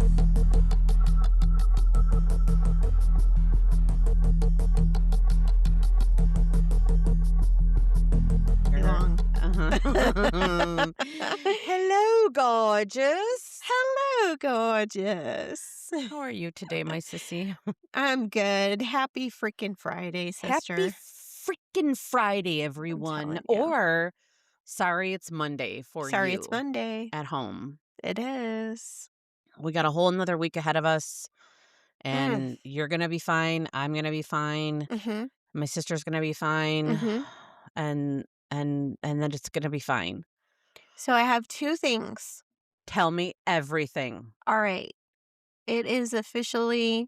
Too long. Uh-huh. Hello, gorgeous. Hello, gorgeous. How are you today, my sissy? I'm good. Happy freaking Friday, Happy sister. freaking Friday, I'm everyone. telling you. Or sorry, it's Monday for Sorry, it's you Monday. at home. It is. We got a whole another week ahead of us, Mm. and you're gonna be fine. I'm gonna be fine. Mm-hmm. My sister's gonna be fine, Mm-hmm. and then it's gonna be fine. So I have two things. Tell me everything. All right. It is officially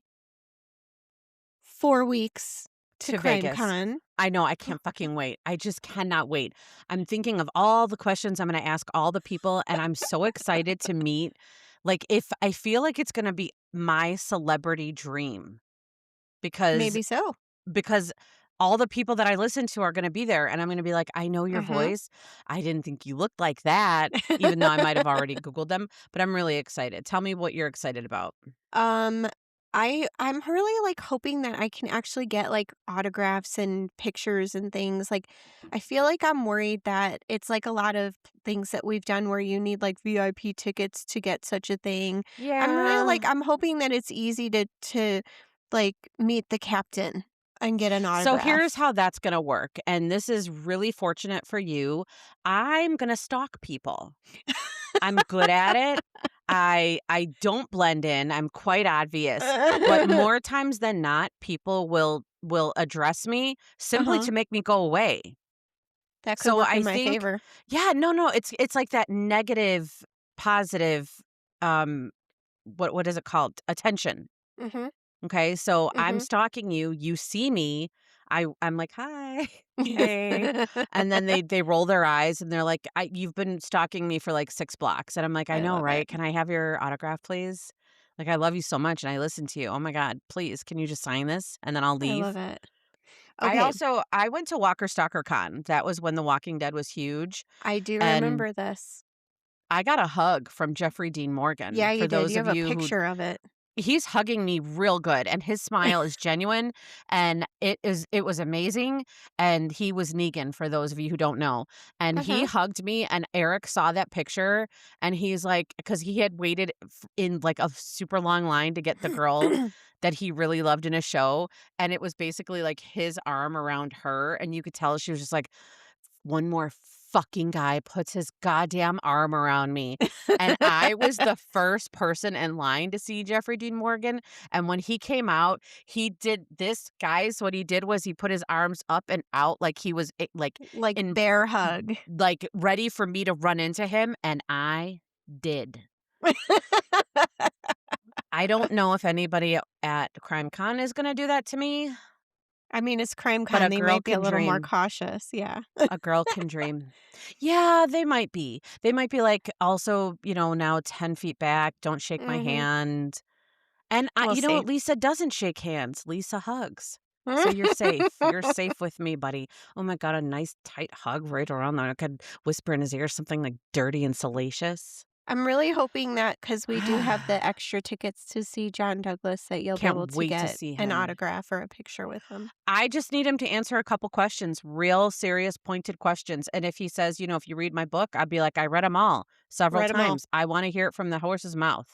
4 weeks to To Vegas. CrimeCon. I know, I can't fucking wait. I just cannot wait. I'm thinking of all the questions I'm gonna ask all the people, and I'm so excited to meet. Like, if I feel like it's gonna be my celebrity dream because Maybe so. because all the people that I listen to are gonna be there, and I'm gonna be like, "I know your Mm-hmm. voice. I didn't think you looked like that," even though I might have already Googled them, but I'm really excited. Tell me what you're excited about. Um, I'm really, like, hoping that I can actually get, like, autographs and pictures and things, like, I feel like I'm worried that it's like a lot of things that we've done where you need, like, VIP tickets to get such a thing. I'm really, Yeah. like I'm hoping that it's easy to, like, meet the captain and get an So here's autograph. how that's gonna work, and this is really fortunate for you. I'm gonna stalk people. I'm good at it. I don't blend in. I'm quite obvious. But more times than not, people will address me simply Uh-huh. to make me go away. That could So work I in my think favor. yeah, no, it's like that negative, positive, um, what is it called? Attention. Mhm. Okay, so I'm Mhm. stalking you, you see me, I'm like, "Hi, hey," and then they roll their eyes and they're like, you've been stalking me for, like, 6 blocks," and I'm like, "I I know, love it. right? Can I have your autograph, please? Like, I love you so much and I listen to you. Oh my god, please, can you just sign this and then I'll I love leave?" it. Okay, I went to Walker Stalker Con. That was when The Walking Dead was huge, I do and remember this. I got a hug from Jeffrey Dean Morgan. Yeah, For you did. those You of have a you who picture of it. he's hugging me real good, and his smile is genuine, and it was amazing, and he was Negan, for those of you who don't know, and he Uh-huh. hugged me, and Eric saw that picture, and he's like, because he had waited in, like, a super long line to get the girl that he really loved in a show, and it was basically, like, his arm around her, and you could tell she was just like, "One more fucking guy puts his goddamn arm around me." And I was the first person in line to see Jeffrey Dean Morgan, and when he came out, he did this guys, what he did was he put his arms up and out like he was, Like in bear hug. like, ready for me to run into him, and I did. I don't know if anybody at CrimeCon is gonna do that to me, I mean, it's but CrimeCon, a they girl might be a can little more dream. cautious, yeah. A girl can dream. Yeah, they might be. They might be like, also, now 10 feet back, don't shake my Mhm. hand. And We'll you know see. what? Lisa doesn't shake hands. Lisa hugs. So you're safe. You're safe with me, buddy. Oh my God, a nice tight hug right around there. I could whisper in his ear something like dirty and salacious. I'm really hoping that because we do have the extra tickets to see John Douglas, that you'll be able Can't to wait to get see an him. autograph or a picture with him. I just need him to answer a couple questions, real serious, pointed questions. And if he says, if you read my book, I'd be like, I read them all several Read 'em all. times. I want to hear it from the horse's mouth.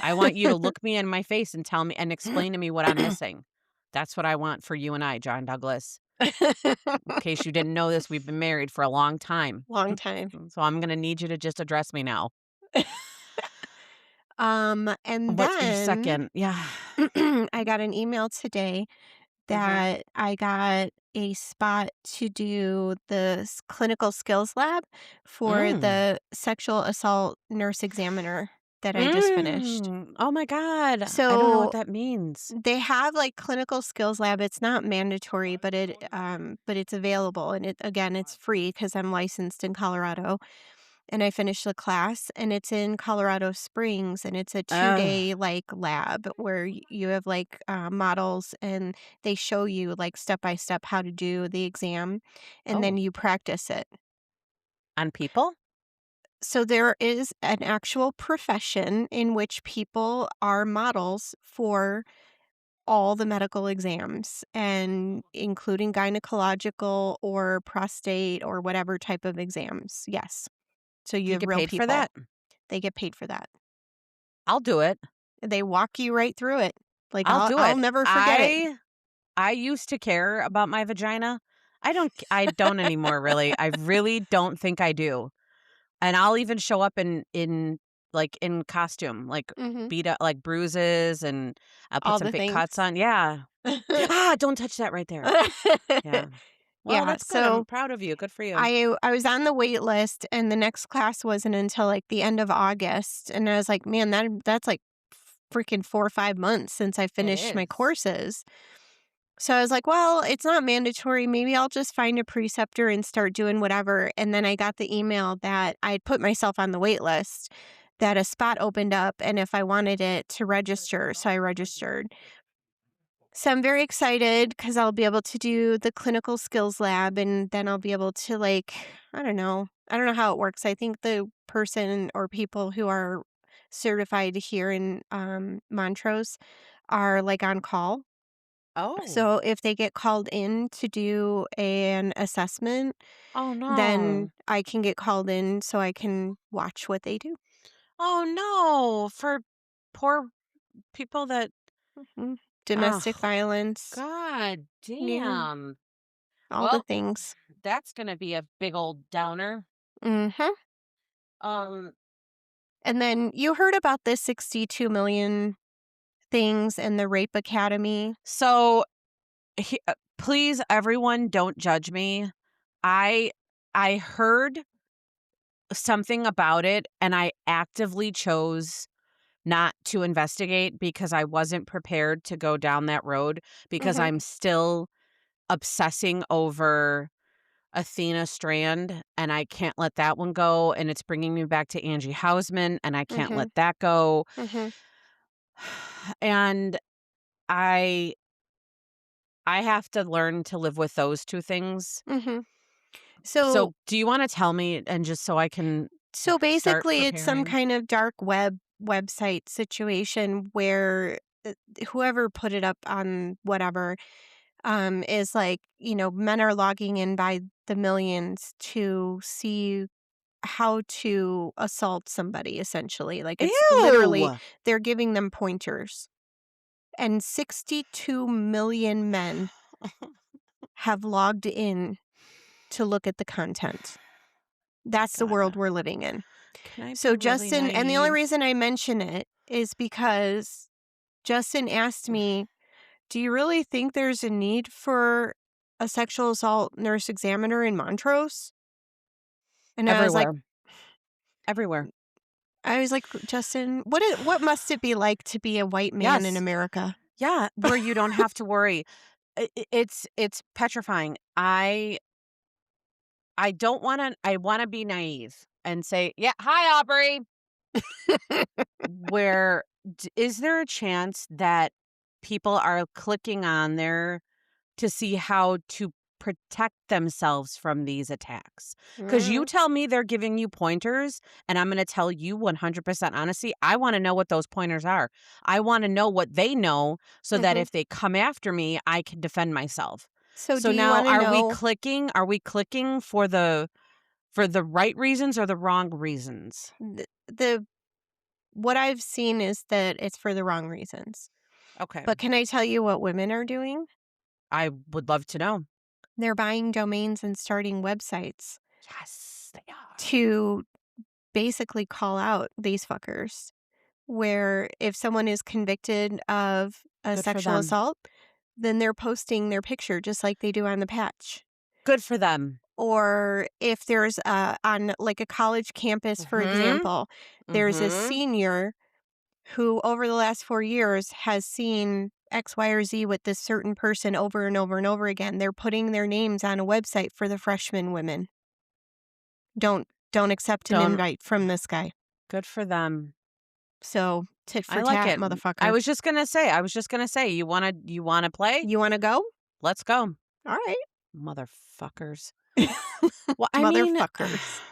I want you to look me in my face and tell me and explain to me what I'm missing. That's what I want for you and I, John Douglas. In case you didn't know this, we've been married for a long time. Long time. So I'm going to need you to just address me now. And What's your then second? Yeah. I got an email today Mhm. that I got a spot to do the clinical skills lab for Mm. the sexual assault nurse examiner that I just finished. Oh my God. I don't know what So that means. they have like clinical skills lab. It's not mandatory, but it's available, and it's free because I'm licensed in Colorado. And I finished the class, and it's in Colorado Springs, and it's a Ugh. 2-day, like, lab where you have, like, models, and they show you, like, step by step how to do the exam, and then Oh, you practice it. on people? So there is an actual profession in which people are models for all the medical exams and including gynecological or prostate or whatever type of exams. Yes. So Do you you have get real paid for people. that? They get paid for that. I'll do it. They walk you right through it. Like I'll do I'll it. never forget it. I used to care about my vagina. I don't anymore, really. I really don't think I do. And I'll even show up in costume, like, Mhm. beat up like, bruises, and I'll put All some the fake cuts things. on. Yeah. Ah, don't touch that right there. Yeah. Well, Yeah, that's good. I'm so proud of you. Good for you. I was on the wait list and the next class wasn't until like the end of August and I was like, "Man, that's like freaking 4 or 5 months since I It finished my is. courses." So I was like, "Well, it's not mandatory. Maybe I'll just find a preceptor and start doing whatever." And then I got the email that I'd put myself on the wait list, that a spot opened up and if I wanted it to register, so I registered. So I'm very excited because I'll be able to do the clinical skills lab and then I'll be able to like, I don't know. I don't know how it works. I think the person or people who are certified here in Montrose are like on call. Oh. So if they get called in to do an assessment, Oh, then no. I can get called in so I can watch what they do. Oh, no. For poor people that Mhm. Domestic oh, violence, god yeah, damn. all the Well, things. that's gonna be a big old downer. Mhm. Um, And then you heard about the 62 million things in the Rape Academy. so please, everyone, don't judge me. I I heard something about it, and I actively chose not to investigate because I wasn't prepared to go down that road because Mhm, I'm still obsessing over Athena Strand, and I can't let that one go, and it's bringing me back to Angie Hausman, and I can't mhm, let that go. mhm, And I I have to learn to live with those 2 things. mhm. So So, do you wanna tell me, and just so I can so start basically it's some preparing? kind of dark website situation where whoever put it up on whatever is like, men are logging in by the millions to see how to assault somebody essentially. Like it's literally Ew! they're giving them pointers. And 62 million men have logged in to look at the content. My That's the world god. we're living in. Can I be So really Justin, and the only naive? reason I mention it is because Justin asked me, "Do you really think there's a need for a sexual assault nurse examiner in Montrose?" And Everywhere. Everywhere. I was like, "Justin, what must it be like to be a white man in Yes. America?" Yeah, where you don't have to worry. It's petrifying. I don't wanna I wanna be naive and say, "Yeah, hi, Aubrey." Where is there a chance that people are clicking on there to see how to protect themselves from these attacks? Because you Mm, tell me they're giving you pointers, and I'm gonna tell you 100% honesty, I wanna know what those pointers are. I wanna know what they know so that mhm. if they come after me, I can defend myself. So So do you now wanna know are we clicking for the right reasons or the wrong reasons? the what I've seen is that it's for the wrong reasons. Okay. But can I tell you what women are doing? I would love to know. They're buying domains and starting websites Yes, they are. to basically call out these fuckers. Where if someone is convicted of a Good for sexual them. assault, then they're posting their picture just like they do on the patch. Good for them. Or if there's on like a college campus, for Mhm. example, there's a Mhm. senior who over the last 4 years has seen X, Y, or Z with this certain person over and over and over again. They're putting their names on a website for the freshman women. Don't accept an Don't invite from this guy. good for them. So, tit I for like tat, it. motherfucker. I was just gonna say, you wanna play? You wanna go? Let's go. Alright. Motherfuckers. Well, I mean, Motherfuckers.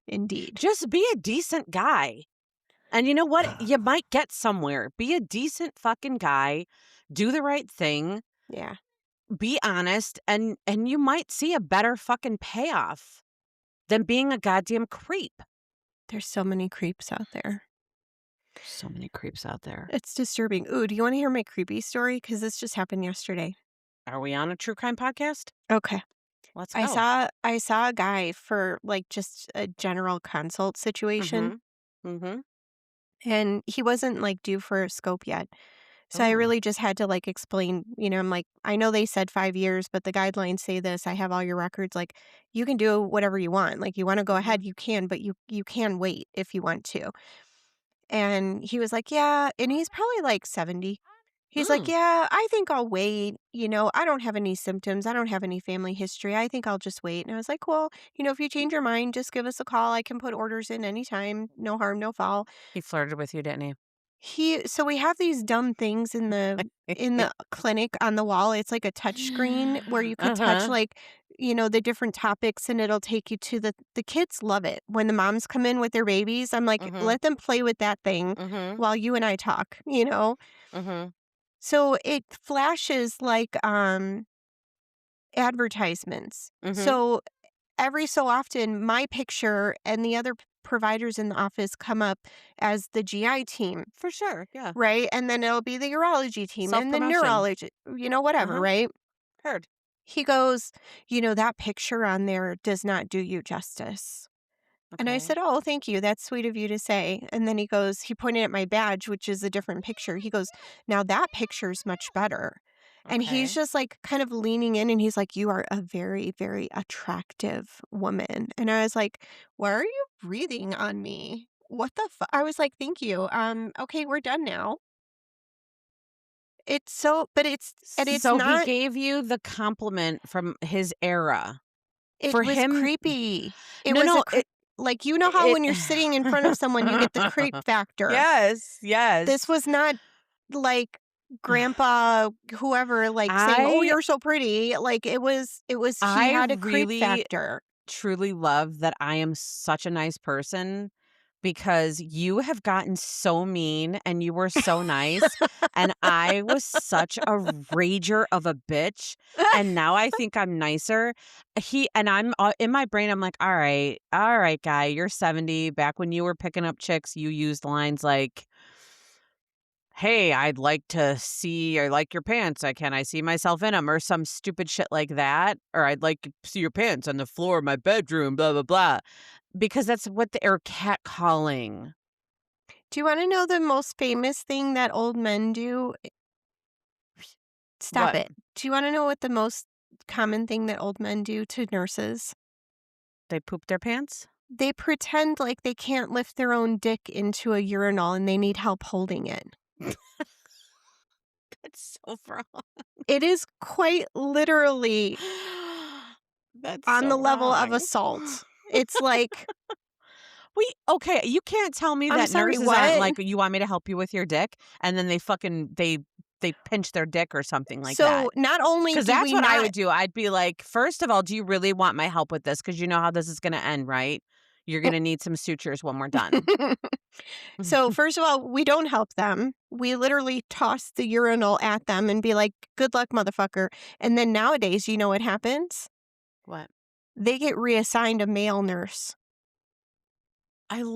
Indeed. Just be a decent guy. And you know what? You might get somewhere. Be a decent fucking guy. Do the right thing. Yeah. Be honest, and you might see a better fucking payoff than being a goddamn creep. There's so many creeps out there. There's so many creeps out there. It's disturbing. Ooh, do you wanna hear my creepy story? Because this just happened yesterday. Are we on a true crime podcast? Okay. Let's I go. saw I saw a guy for, like, just a general consult situation, Mhm. Mhm. and he wasn't, like, due for a scope yet. So I Oh. really just had to, like, explain, I'm like, "I know they said 5 years, but the guidelines say this. I have all your records. Like, you can do whatever you want. Like, you wanna go Mhm. ahead, you can, but you can wait if you want to." And he was like, "Yeah," and he's probably, like, 70. He's like, Mm. "Yeah, I think I'll wait. I don't have any symptoms. I don't have any family history. I think I'll just wait." And I was like, "Well, if you change your mind, just give us a call. I can put orders in anytime. No harm, no foul." He flirted with you, didn't he? So we have these dumb things in the clinic on the wall. It's like a touch screen where you could touch, Uh-huh. like, the different topics, and it'll take you to the kids love it. When the moms come in with their babies, I'm like, Mhm. "Let them play with that thing Mhm. while you and I talk." Mhm. So it flashes like advertisements. Mhm. So every so often my picture and the other providers in the office come up as the GI team. For sure, yeah. Right? And then it'll be the urology team and the Self-promotion. neurology, whatever, Uh-huh. right? Heard. He goes, "That picture on there does not do you justice." And I Okay. said, "Oh, thank you. That's sweet of you to say." And then he pointed at my badge, which is a different picture. He goes, "Now that picture's much better." And he's Okay. just like kind of leaning in, and he's like, "You are a very, very attractive woman." And I was like, "Why are you breathing on me? What the fuck?" I was like, "Thank you. Okay, we're done now." It's So he not gave you the compliment from his era. it For was him creepy. It no, was a no, cre like, you know how it when you're sitting in front of someone, you get the creep factor. Yes, This yes. was not, like, grandpa whoever, like, saying, "Oh, I you're so pretty." Like, it was he I had a creep really factor. truly love that I am such a nice person because you have gotten so mean and you were so nice, and I was such a rager of a bitch, and now I think I'm nicer. I'm in my brain, I'm like, all right, guy, you're 70. Back when you were picking up chicks, you used lines like, "Hey, I'd like to see I like your pants. Can I see myself in them?" Or some stupid shit like that, or "I'd like to see your pants on the floor of my bedroom, blah, blah, blah." Because that's what they're catcalling. Do you wanna know the most famous thing that old men do? Stop What? it. Do you wanna know what the most common thing that old men do to nurses? They poop their pants? They pretend like they can't lift their own dick into a urinal and they need help holding it. That's so wrong. It is quite literally That's on the so level of wrong. assault. It's like, Okay, you can't tell me "I'm that sorry, nurses aren't what?" like, "You want me to help you with your dick?" And then they pinch their dick or something like So, that. not only 'Cause do that's we what I not would do. I'd be like, "First of all, do you really want my help with this? Because you know how this is gonna end, right? You're gonna need some sutures when we're done." So, first of all, we don't help them. We literally toss the urinal at them and be like, "Good luck, motherfucker." And then nowadays, you know what happens? What? They get reassigned a male nurse.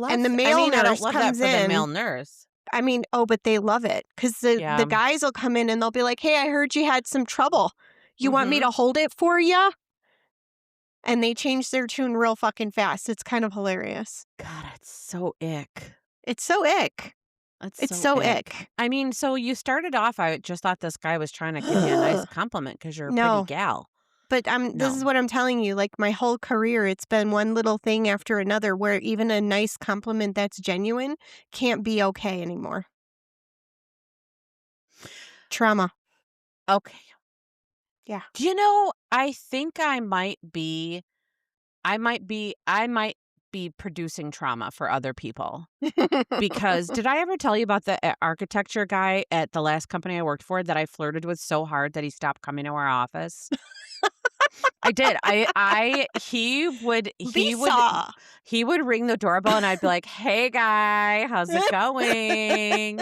And the I male mean, I don't nurse love that comes for the male in. nurse. I mean, oh, but they love it because the Yeah. guys will come in and they'll be like, "Hey, I heard you had some trouble. You want me Mhm. to hold it for you?" And they change their tune real fucking fast. It's kind of hilarious. God, it's so ick. It's so ick. That's It's so so ick. ick. I mean, so you started off, I just thought this guy was trying to give you a nice compliment because 'cause you're a pretty No, gal. but this is No. what I'm telling you. Like, my whole career, it's been one little thing after another where even a nice compliment that's genuine can't be okay anymore. Trauma. Okay. Yeah. Do you know, I think I might be producing trauma for other people. Because did I ever tell you about the architecture guy at the last company I worked for that I flirted with so hard that he stopped coming to our office? I did. I Lisa! he would ring the doorbell and I'd be like, "Hey guy, how's it going?"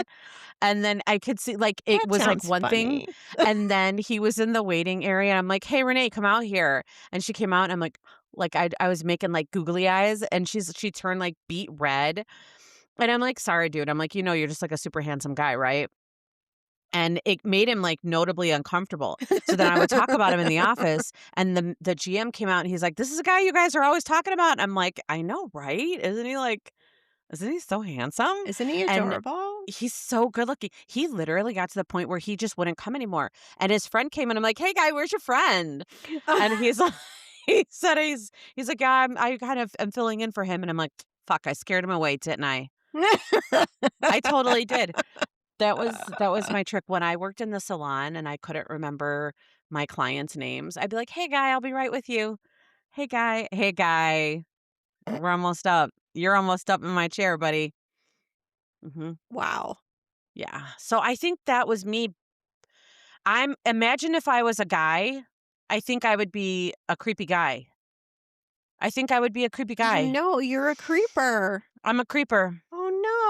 And then I could see like it That was like sounds one thing funny. and then he was in the waiting area. I'm like, "Hey Renee, come out here." And she came out and I'm like I was making like googly eyes and she turned like beet red. And I'm like, "Sorry, dude." I'm like, "You know, you're just like a super handsome guy, right?" And it made him, like, notably uncomfortable. So then I would talk about him in the office, and the GM came out, and he's like, "This is a guy you guys are always talking about." And I'm like, "I know, right? Isn't he so handsome?" Isn't he And adorable? he's so good looking. He literally got to the point where he just wouldn't come anymore. And his friend came, and I'm like, "Hey, guy, where's your friend?" And he's like he said he's like, "Yeah, I kind of am filling in for him." And I'm like, "Fuck, I scared him away, didn't I?" I totally did. That was my trick when I worked in the salon and I couldn't remember my clients' names. I'd be like, "Hey guy, I'll be right with you. Hey guy, we're almost up. You're almost up in my chair, buddy." Mhm. Wow. Yeah. So I think that was me. Imagine if I was a guy, I think I would be a creepy guy. I think I would be a creepy guy. No, you're a creeper. I'm a creeper. My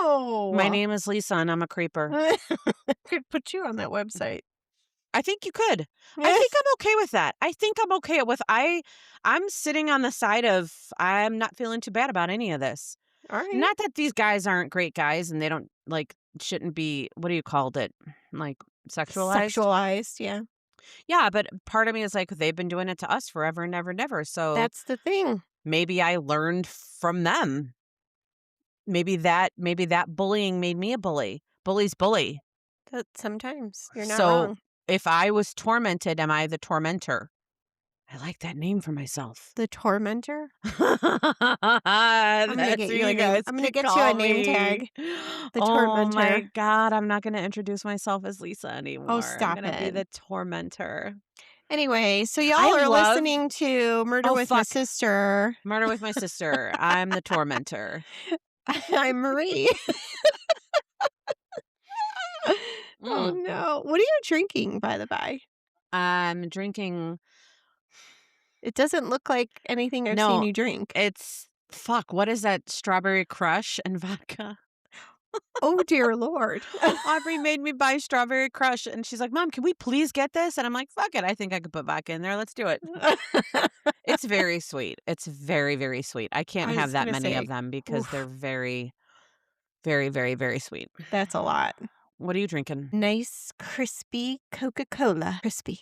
Oh, name is Lisa and I'm a creeper. no. Could put you on that website. I think you could. I think I'm okay with that. I think I'm okay with I'm sitting on the side of I'm not feeling too bad about any of this. Alright. Not that these guys aren't great guys and they don't like shouldn't be what do you called it? Like sexualized? Sexualized, yeah. Yeah, but part of me is like they've been doing it to us forever and never and never. So That's the thing. maybe I learned from them. Maybe that bullying made me a bully. Bullies bully. That sometimes you're not So wrong. if I was tormented, am I the tormentor? I like that name for myself. The tormentor? I'm gonna That's get who you a you name guys I'm gonna could get you a call name me. tag. The Oh my tormentor. god, I'm not gonna introduce myself as Lisa Oh, anymore. I'm stop gonna be it. the tormentor. Anyway, so y'all I are love listening to Murder oh, with My fuck. Sister. Murder with My Sister. I'm the tormentor. I'm Marie. Oh, Mm. no. What are you drinking, by the by? I'm drinking It doesn't look like anything I've seen no, you drink. it's fuck, what is that? Strawberry Crush and vodka? Oh, dear Lord. Aubrey made me buy Strawberry Crush, and she's like, "Mom, can we please get this?" And I'm like, "Fuck it, I think I could put vodka in there. Let's do it." It's very sweet. It's very, very sweet. I can't I have was that gonna many of say, them because they're oof, very, very, very, very sweet. that's a lot. What are you drinking? Nice, crispy Coca-Cola. Crispy.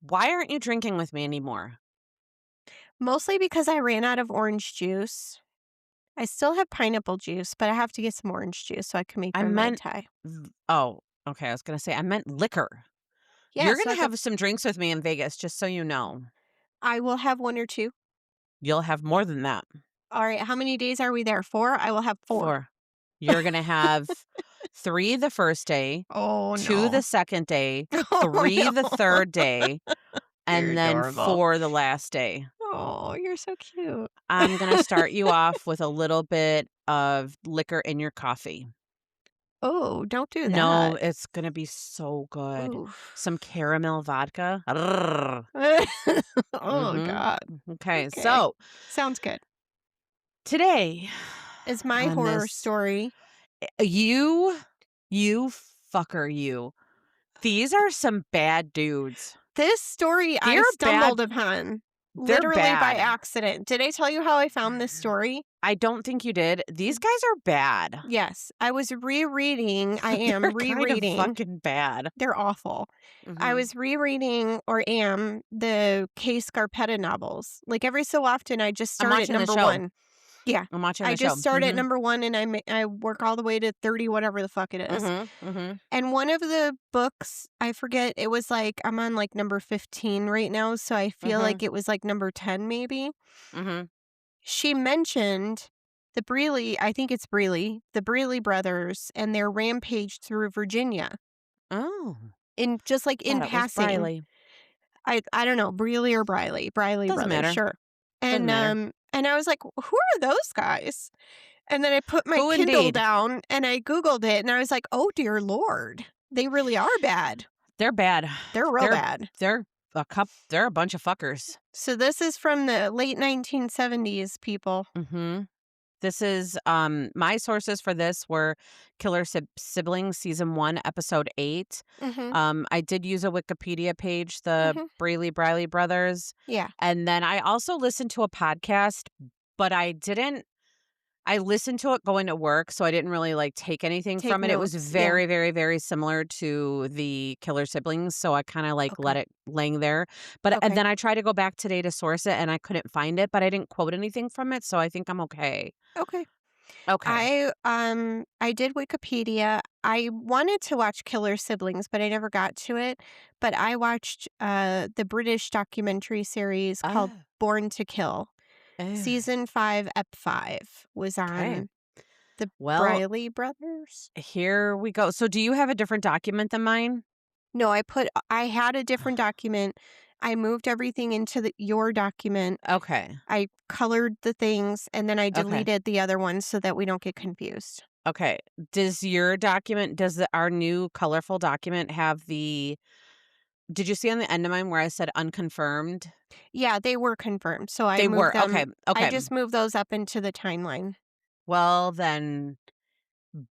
Why aren't you drinking with me anymore? Mostly because I ran out of orange juice. I still have pineapple juice, but I have to get some orange juice so I can make I my Mai meant Tai. oh, okay, I was gonna say I meant liquor. Yeah, You're so I gonna could have some drinks with me in Vegas, just so you know. I will have 1 or 2. You'll have more than that. Alright, how many days are we there? 4? I will have 4. 4. You're gonna have 3 the first day, Oh, 2 the no. second day, Oh, 3 the no. third day, You're and then adorable. 4 the last day. Oh, you're so cute. I'm gonna start you off with a little bit of liquor in your coffee. Oh, don't do No, that. it's gonna be so good. Oof. Some caramel vodka. Arrrr. Oh, Mhm. god. Okay, Okay. so Sounds good. today Is my on horror this story you fucker, you. These are some bad dudes. this story I They're bad. stumbled upon They're literally by bad. accident. Did I tell you how I found this story? I don't think you did. These guys are bad. Yes, I was rereading I They're am kind of rereading. fucking bad. They're awful. I Mhm. was rereading or am the Kay Scarpetta novels. Like, every so often, I just I'm start at watching the number show. 1. Yeah. I'm watching I the show. just start at Mhm. number 1 and I work all the way to 30, whatever the fuck it is. Mhm. Mhm. And one of the books, I forget, it was like I'm on, like, number 15 right now, so I feel like Mhm. it was, like, number 10 maybe. Mhm. She mentioned the Briley I think it's Briley, the Briley Brothers and their rampage through Virginia Oh, in just, like, in thought it was passing. Briley. I don't know, Briley or Briley, Briley Doesn't Brothers, matter. sure. Doesn't matter. And I was like, "Who are those guys?" And then I put my Who Kindle indeed? down and I Googled it and I was like, "Oh, dear Lord. They really are bad. They're bad. They're real They're bad." they're they're a bunch of fuckers. So this is from the late 1970s, people. Mhm. This is, my sources for this were Killer Siblings season 1, episode 8. Mhm, I did use a Wikipedia page, the mhm. Briley Brothers, Yeah, and then I also listened to a podcast, but I listened to it going to work, so I didn't really, like, take anything take from it. It was notes, yeah. very, very, very similar to the Killer Siblings, so I kinda, like, let Okay, it laying there, but and okay, then I tried to go back today to source it, and I couldn't find it, but I didn't quote anything from it, so I think I'm okay. okay. Okay. I did Wikipedia. I wanted to watch Killer Siblings, but I never got to it, but I watched, the British documentary series called Ah, Born to Kill. oh, Season 5, Ep 5 was okay. on the Well, Briley Brothers? here we go. So do you have a different document than mine? No, I had a different document. I moved everything into your document. Okay. I colored the things, and then I Okay. deleted the other ones so that we don't get confused. Okay. Does our new colorful document have the did you see on the end of mine where I said unconfirmed? Yeah, they were confirmed, so I They moved were. them. Okay. I Okay. just moved those up into the timeline. Well, then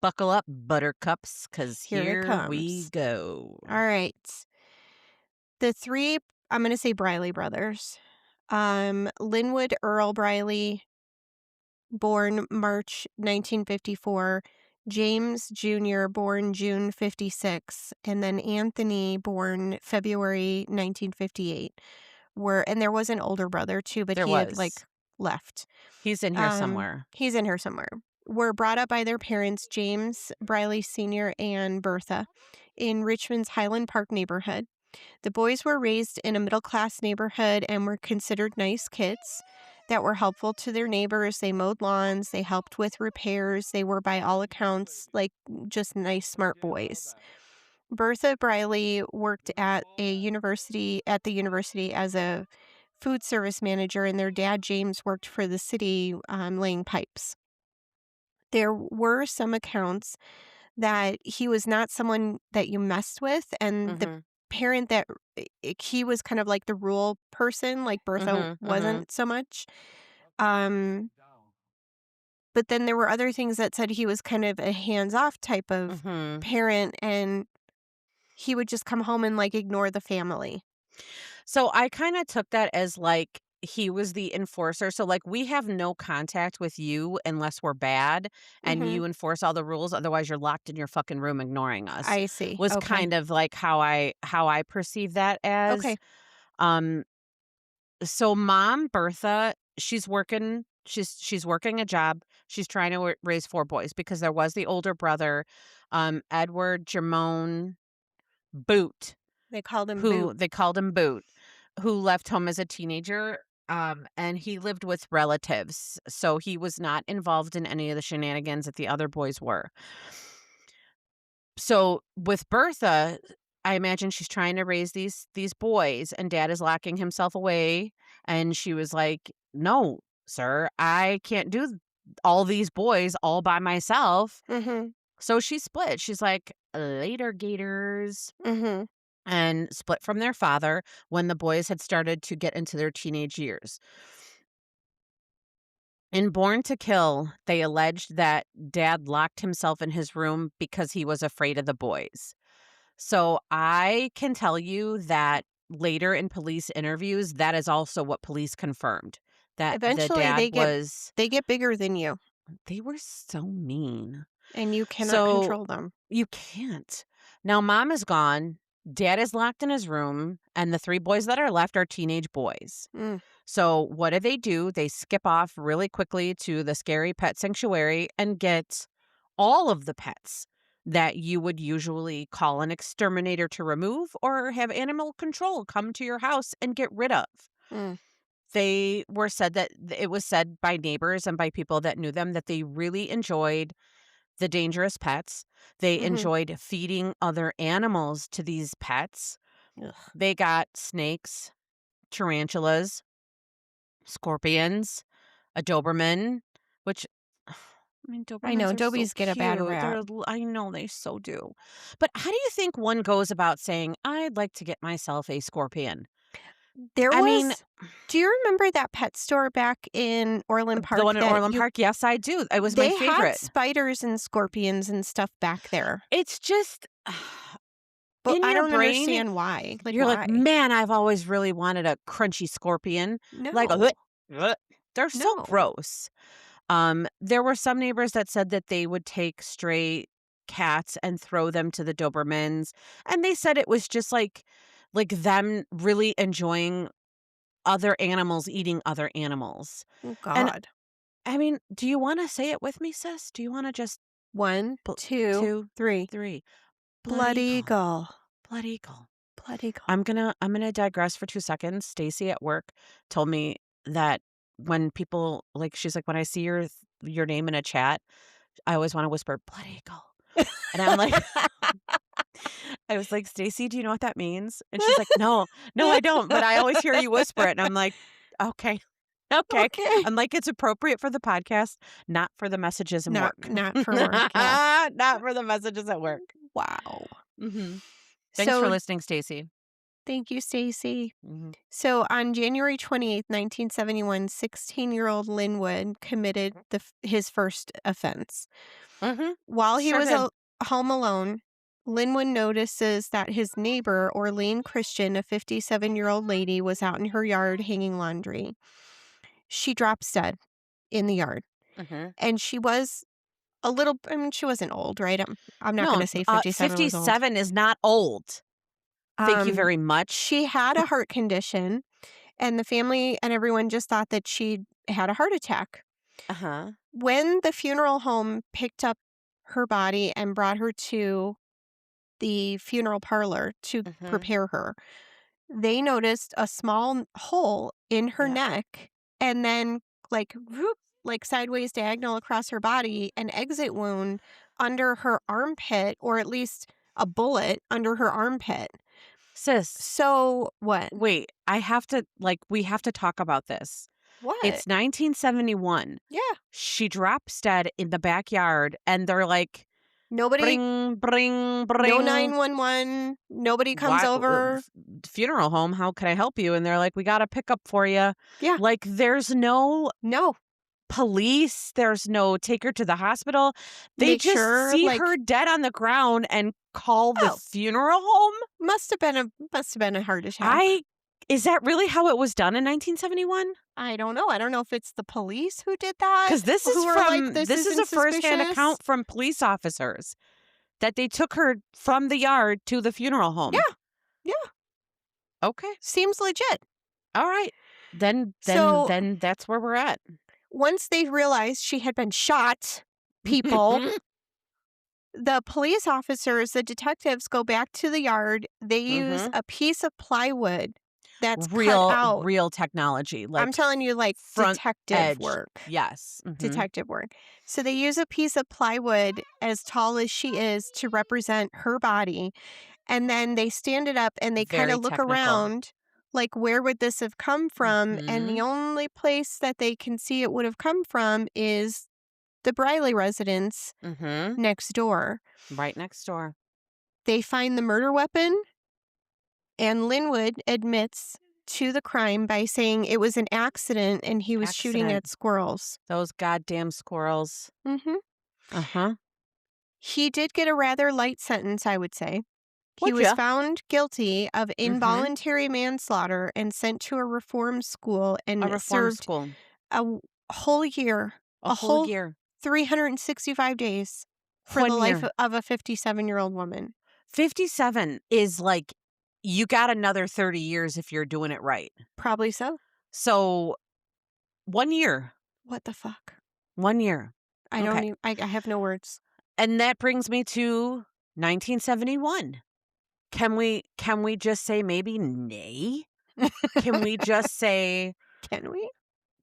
buckle up, buttercups, because Here it here we comes. go. All right. The 3, I'm gonna say Briley brothers. Linwood Earl Briley, born March 1954, James Jr., born June 56, and then Anthony, born February 1958. And there was an older brother too, but There he had like was. left. He's in here somewhere. He's in here somewhere. Were brought up by their parents, James Briley Sr. and Bertha, in Richmond's Highland Park neighborhood. The boys were raised in a middle class neighborhood and were considered nice kids that were helpful to their neighbors. They mowed lawns, they helped with repairs. They were, by all accounts, like just nice, smart boys. Bertha Briley worked at the university as a food service manager, and their dad James worked for the city, laying pipes. There were some accounts that he was not someone that you messed with, and the Mhm. parent that he was kind of like the rule person, like Bertha Mhm. Mhm. wasn't so much. Um, but then there were other things that said he was kind of a hands-off type of Mhm. parent, and he would just come home and like ignore the family. So I kinda took that as, like, he was the enforcer, so, like, we have no contact with you unless we're bad, and Mhm. you enforce all the rules, otherwise you're locked in your fucking room ignoring us, I see. was Okay. kind of like how I perceive that as. Okay. Um, so Mom, Bertha, she's working a job, she's trying to raise 4 boys because there was the older brother, Edward Jermone Boot. They called him Who Boot. they called him Boot, who left home as a teenager, and he lived with relatives, so he was not involved in any of the shenanigans that the other boys were. So, with Bertha, I imagine she's trying to raise these boys, and dad is locking himself away, and she was like, "No, sir, I can't do all these boys all by myself." Mhm. So she split. She's like, "Later, gators." Mhm. And split from their father when the boys had started to get into their teenage years. In Born to Kill, they alleged that dad locked himself in his room because he was afraid of the boys. So I can tell you that later in police interviews, that is also what police confirmed, that the Eventually dad was they get bigger than you, they were so mean. and you cannot So control them. you can't. Now mom is gone, dad is locked in his room, and the 3 boys that are left are teenage boys. Mm. So what do? They skip off really quickly to the scary pet sanctuary and get all of the pets that you would usually call an exterminator to remove or have animal control come to your house and get rid of. Mm. It was said by neighbors and by people that knew them that they really enjoyed the dangerous pets. They Mhm. enjoyed feeding other animals to these pets. Ugh. They got snakes, tarantulas, scorpions, a Doberman, which I mean, I know Dobermans are so Dobies get a bad cute. rap. I know they so do. But how do you think one goes about saying, "I'd like to get myself a scorpion"? There I mean, was Do you remember that pet store back in Orland the Park one in that Orland Park, yes, I do. It was my they had favorite. spiders and scorpions and stuff back there, It's just but in I your don't brain, understand why. Like, you're like, why? "Man, I've always really wanted a crunchy scorpion." Like, No. "Ugh." They're so No. gross. There were some neighbors that said that they would take stray cats and throw them to the Dobermans, and they said it was just like them really enjoying other animals eating other animals. Oh And god. I mean, do you wanna say it with me, sis? Do you wanna just 1, bl 2, 2, 3. 3. Blood Blood eagle. eagle. Blood eagle. Blood eagle. I'm gonna digress for 2 seconds. Stacy at work told me that when people like, she's like, "When I see your name in a chat, I always wanna whisper, 'Blood eagle.'" And I'm like I was like, "Stacy, do you know what that means?" And she's like, "No, no, I don't, but I always hear you whisper it." And I'm like, "Okay, okay." Okay. I'm like, "It's appropriate for the podcast, not for the messages in work." Not for work, yeah. Not for the messages at work. Wow. Mhm. Thanks for So, listening, Stacy. thank you, Stacy. Mhm. So, on January 28th, 1971, 16-year-old Linwood committed his first offense. Mhm. While he Sure was did. home alone, Linwood notices that his neighbor, Orlean Christian, a 57-year-old lady, was out in her yard hanging laundry. She drops dead in the yard. Mhm. And she was I mean, she wasn't old, right? I'm not No, gonna say 57 was old. 57 is not old. Thank you Um, very much. she had a heart condition, and the family and everyone just thought that she'd had a heart attack. Uh-huh. When the funeral home picked up her body and brought her to the funeral parlor to Mhm. prepare her, they noticed a small hole in her Yep. neck and then like whoop, like sideways diagonal across her body, an exit wound under her armpit, or at least a bullet under her armpit. Sis, So what? wait, I have to we have to talk about this. What? It's 1971. Yeah. She drops dead in the backyard and they're like, Nobody, "Bring, bring, no bring." 911. Nobody comes Why over. funeral home, how can I help you? And they're like, "We got a pickup for you." Yeah. Like there's no No. police, there's no take her to the hospital. They Make just sure, see like, her dead on the ground and call the oh, funeral home? must have been a heart attack. I Is that really how it was done in 1971? I don't know. I don't know if it's the police who did that, 'Cause who are like, this this is a isn't firsthand suspicious. account from police officers that they took her from the yard to the funeral home. Yeah, yeah, Okay. seems legit. All right. Then then So then that's where we're at. once they realized she had been shot, people, the police officers, the detectives go back to the yard. They use Mhm. a piece of plywood that's cut Real out. real technology, I'm like telling you, like front detective edge. work. Yes. Mhm. Detective work. So they use a piece of plywood as tall as she is to represent her body. And then they stand it up and they kind Very of look technical. around like, where would this have come from? And the Mhm. only place that they can see it would have come from is the Briley residence Mhm. next door. Right next door. They find the murder weapon, and Linwood admits to the crime by saying it was an accident and he was shooting Accident. at squirrels. Those goddamn squirrels. Hmm. Uh-huh. He did get a rather light sentence, I would say. He Would was ya? found guilty of Mhm. involuntary manslaughter and sent to a reform school A and reform served school. whole year, A a whole whole year. 365 days for the 1 life year. of a 57-year-old woman. 57 is like you got another 30 years if you're doing it right. Probably so. So 1 year. What the fuck? 1 year. I don't Okay. even, I have no words. And that brings me to 1971. Can we just say maybe nay? Can we just say, Can we?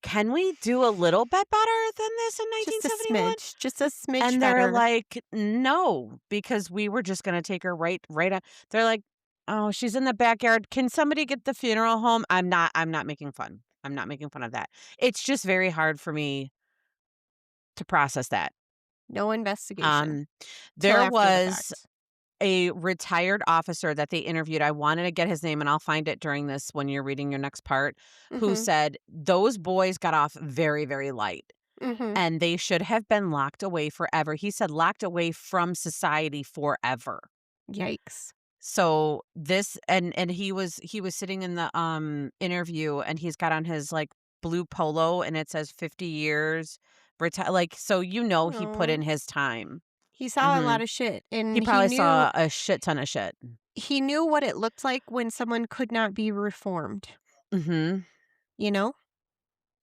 can we do a little bit better than this in Just 1971? a smidge And they're better. like, "No, because we were just gonna take her right out." They're like, "Oh, she's in the backyard. Can somebody get the funeral home?" I'm not making fun. I'm not making fun of that. It's just very hard for me to process that. No investigation Um, till there after the was fact. a retired officer that they interviewed. I wanted to get his name, and I'll find it during this when you're reading your next part, who Mhm. said those boys got off very, very light, Mhm. and they should have been locked away forever. He said locked away from society forever. Yikes. So this and he was sitting in the, interview, and he's got on his, like, blue polo, and it says 50 years, like, so he put Oh. in his time. He saw a lot Mhm. of shit, He and probably saw a shit ton of shit. he knew what it looked like when someone could not be reformed, Mhm. you know?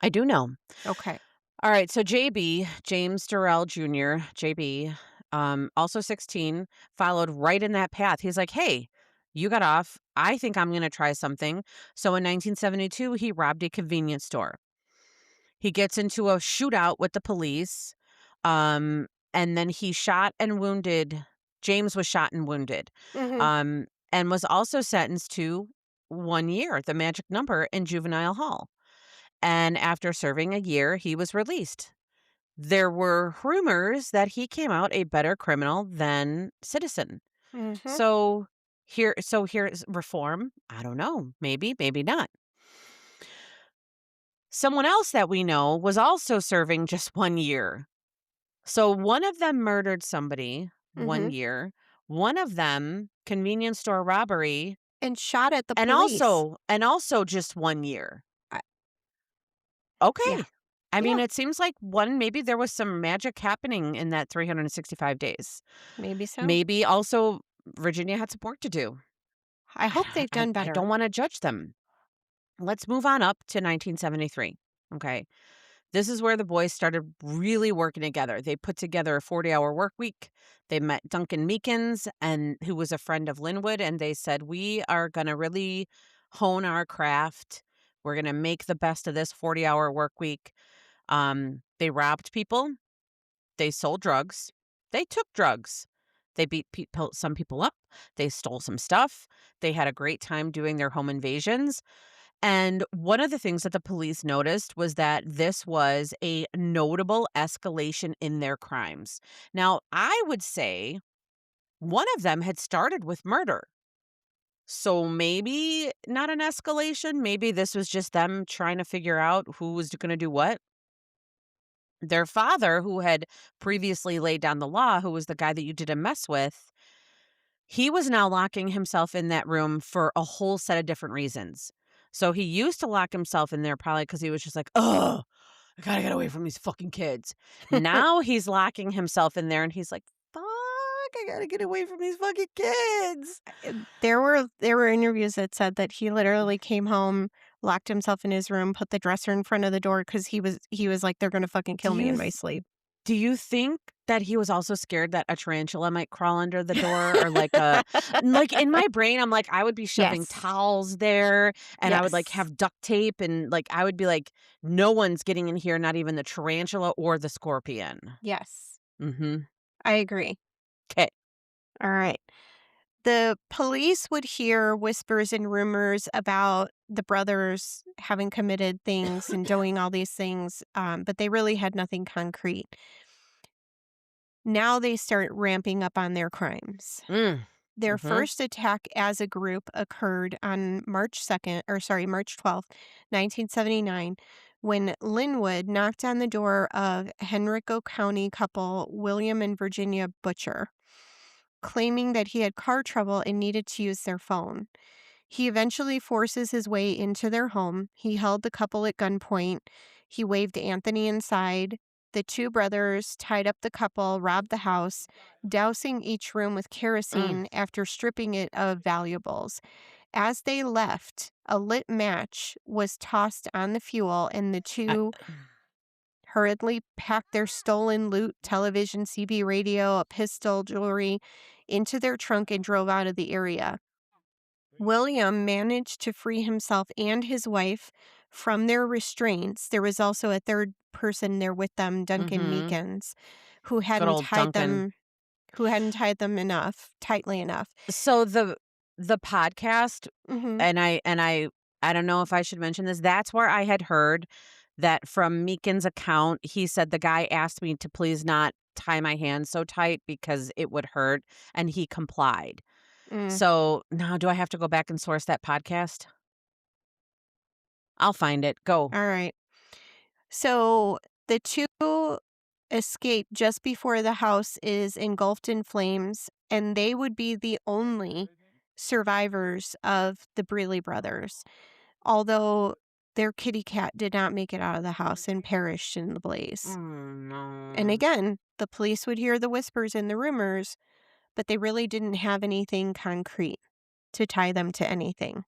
I do know. Okay. Alright, so JB, James Durrell Jr., JB, also 16, followed right in that path. He's like, "Hey, you got off. I think I'm gonna try something." So in 1972, he robbed a convenience store. He gets into a shootout with the police, um, and then he shot and wounded James was shot and wounded, Mhm. um, and was also sentenced to 1 year, the magic number, in juvenile hall. And after serving a year, he was released. There were rumors that he came out a better criminal than citizen. Mhm. So here's reform. I don't know. Maybe, maybe not. Someone else that we know was also serving just 1 year. So one of them murdered somebody, 1 Mhm. year. One of them convenience store robbery, And shot at the and police. also just 1 year. I Yeah. Okay. I mean, Yeah. it seems like maybe there was some magic happening in that 365 days. Maybe so. Maybe also Virginia had some work to do. I hope I they've I done I don't better. wanna judge them. Let's move on up to 1973, okay? This is where the boys started really working together. They put together a 40-hour work week. They met Duncan Meekins, and who was a friend of Linwood, and they said, "We are gonna really hone our craft. We're gonna make the best of this 40-hour work week." They robbed people, they sold drugs, they took drugs, they beat some people up, they stole some stuff, they had a great time doing their home invasions, and one of the things that the police noticed was that this was a notable escalation in their crimes. Now, I would say one of them had started with murder. So maybe not an escalation, maybe this was just them trying to figure out who was going to do what. Their father, who had previously laid down the law, who was the guy that you didn't mess with, he was now locking himself in that room for a whole set of different reasons. So he used to lock himself in there probably because he was just like, "Oh, I gotta get away from these fucking kids." Now he's locking himself in there and he's like, "Fuck, I gotta get away from these fucking kids." There were interviews that said that he literally came home, locked himself in his room, put the dresser in front of the door because he was like, "They're gonna fucking Do kill me you in my th- sleep." do you think that he was also scared that a tarantula might crawl under the door, or like in my brain I'm like I would be shoving Yes. towels there, and I would like Yes. have duct tape, and like I would be like, no one's getting in here, not even the tarantula or the scorpion. Yes. Mhm. I agree. 'Kay. Alright. The police would hear whispers and rumors about the brothers having committed things and doing all these things, but they really had nothing concrete. Now they start ramping up on their crimes. Mm. Their Mhm. first attack as a group occurred on March 12th, 1979, when Linwood knocked on the door of Henrico County couple William and Virginia Butcher, claiming that he had car trouble and needed to use their phone. He eventually forces his way into their home. He held the couple at gunpoint. He waved Anthony inside. The two brothers tied up the couple, robbed the house, dousing each room with Mm. kerosene after stripping it of valuables. As they left, a lit match was tossed on the fuel, and the I two hurriedly packed their stolen loot, television, CB radio, a pistol, jewelry, into their trunk and drove out of the area. William managed to free himself and his wife from their restraints. There was also a third person there with them, Duncan Mhm. Meekins, who Good hadn't old tied Duncan. them tightly enough. So the podcast, Mhm. and I don't know if I should mention this, that's where I had heard that from Meekin's account, he said, "The guy asked me to please not tie my hands so tight because it would hurt, and he complied. Mm, So, now do I have to go back and source that podcast? I'll find it. Go. alright. So, the 2 escape just before the house is engulfed in flames, and they would be the only survivors of the Briley brothers, although their kitty cat did not make it out of the house and perished in the Oh, blaze. And no. again, the police would hear the whispers and the rumors, but they really didn't have anything concrete to tie them to anything.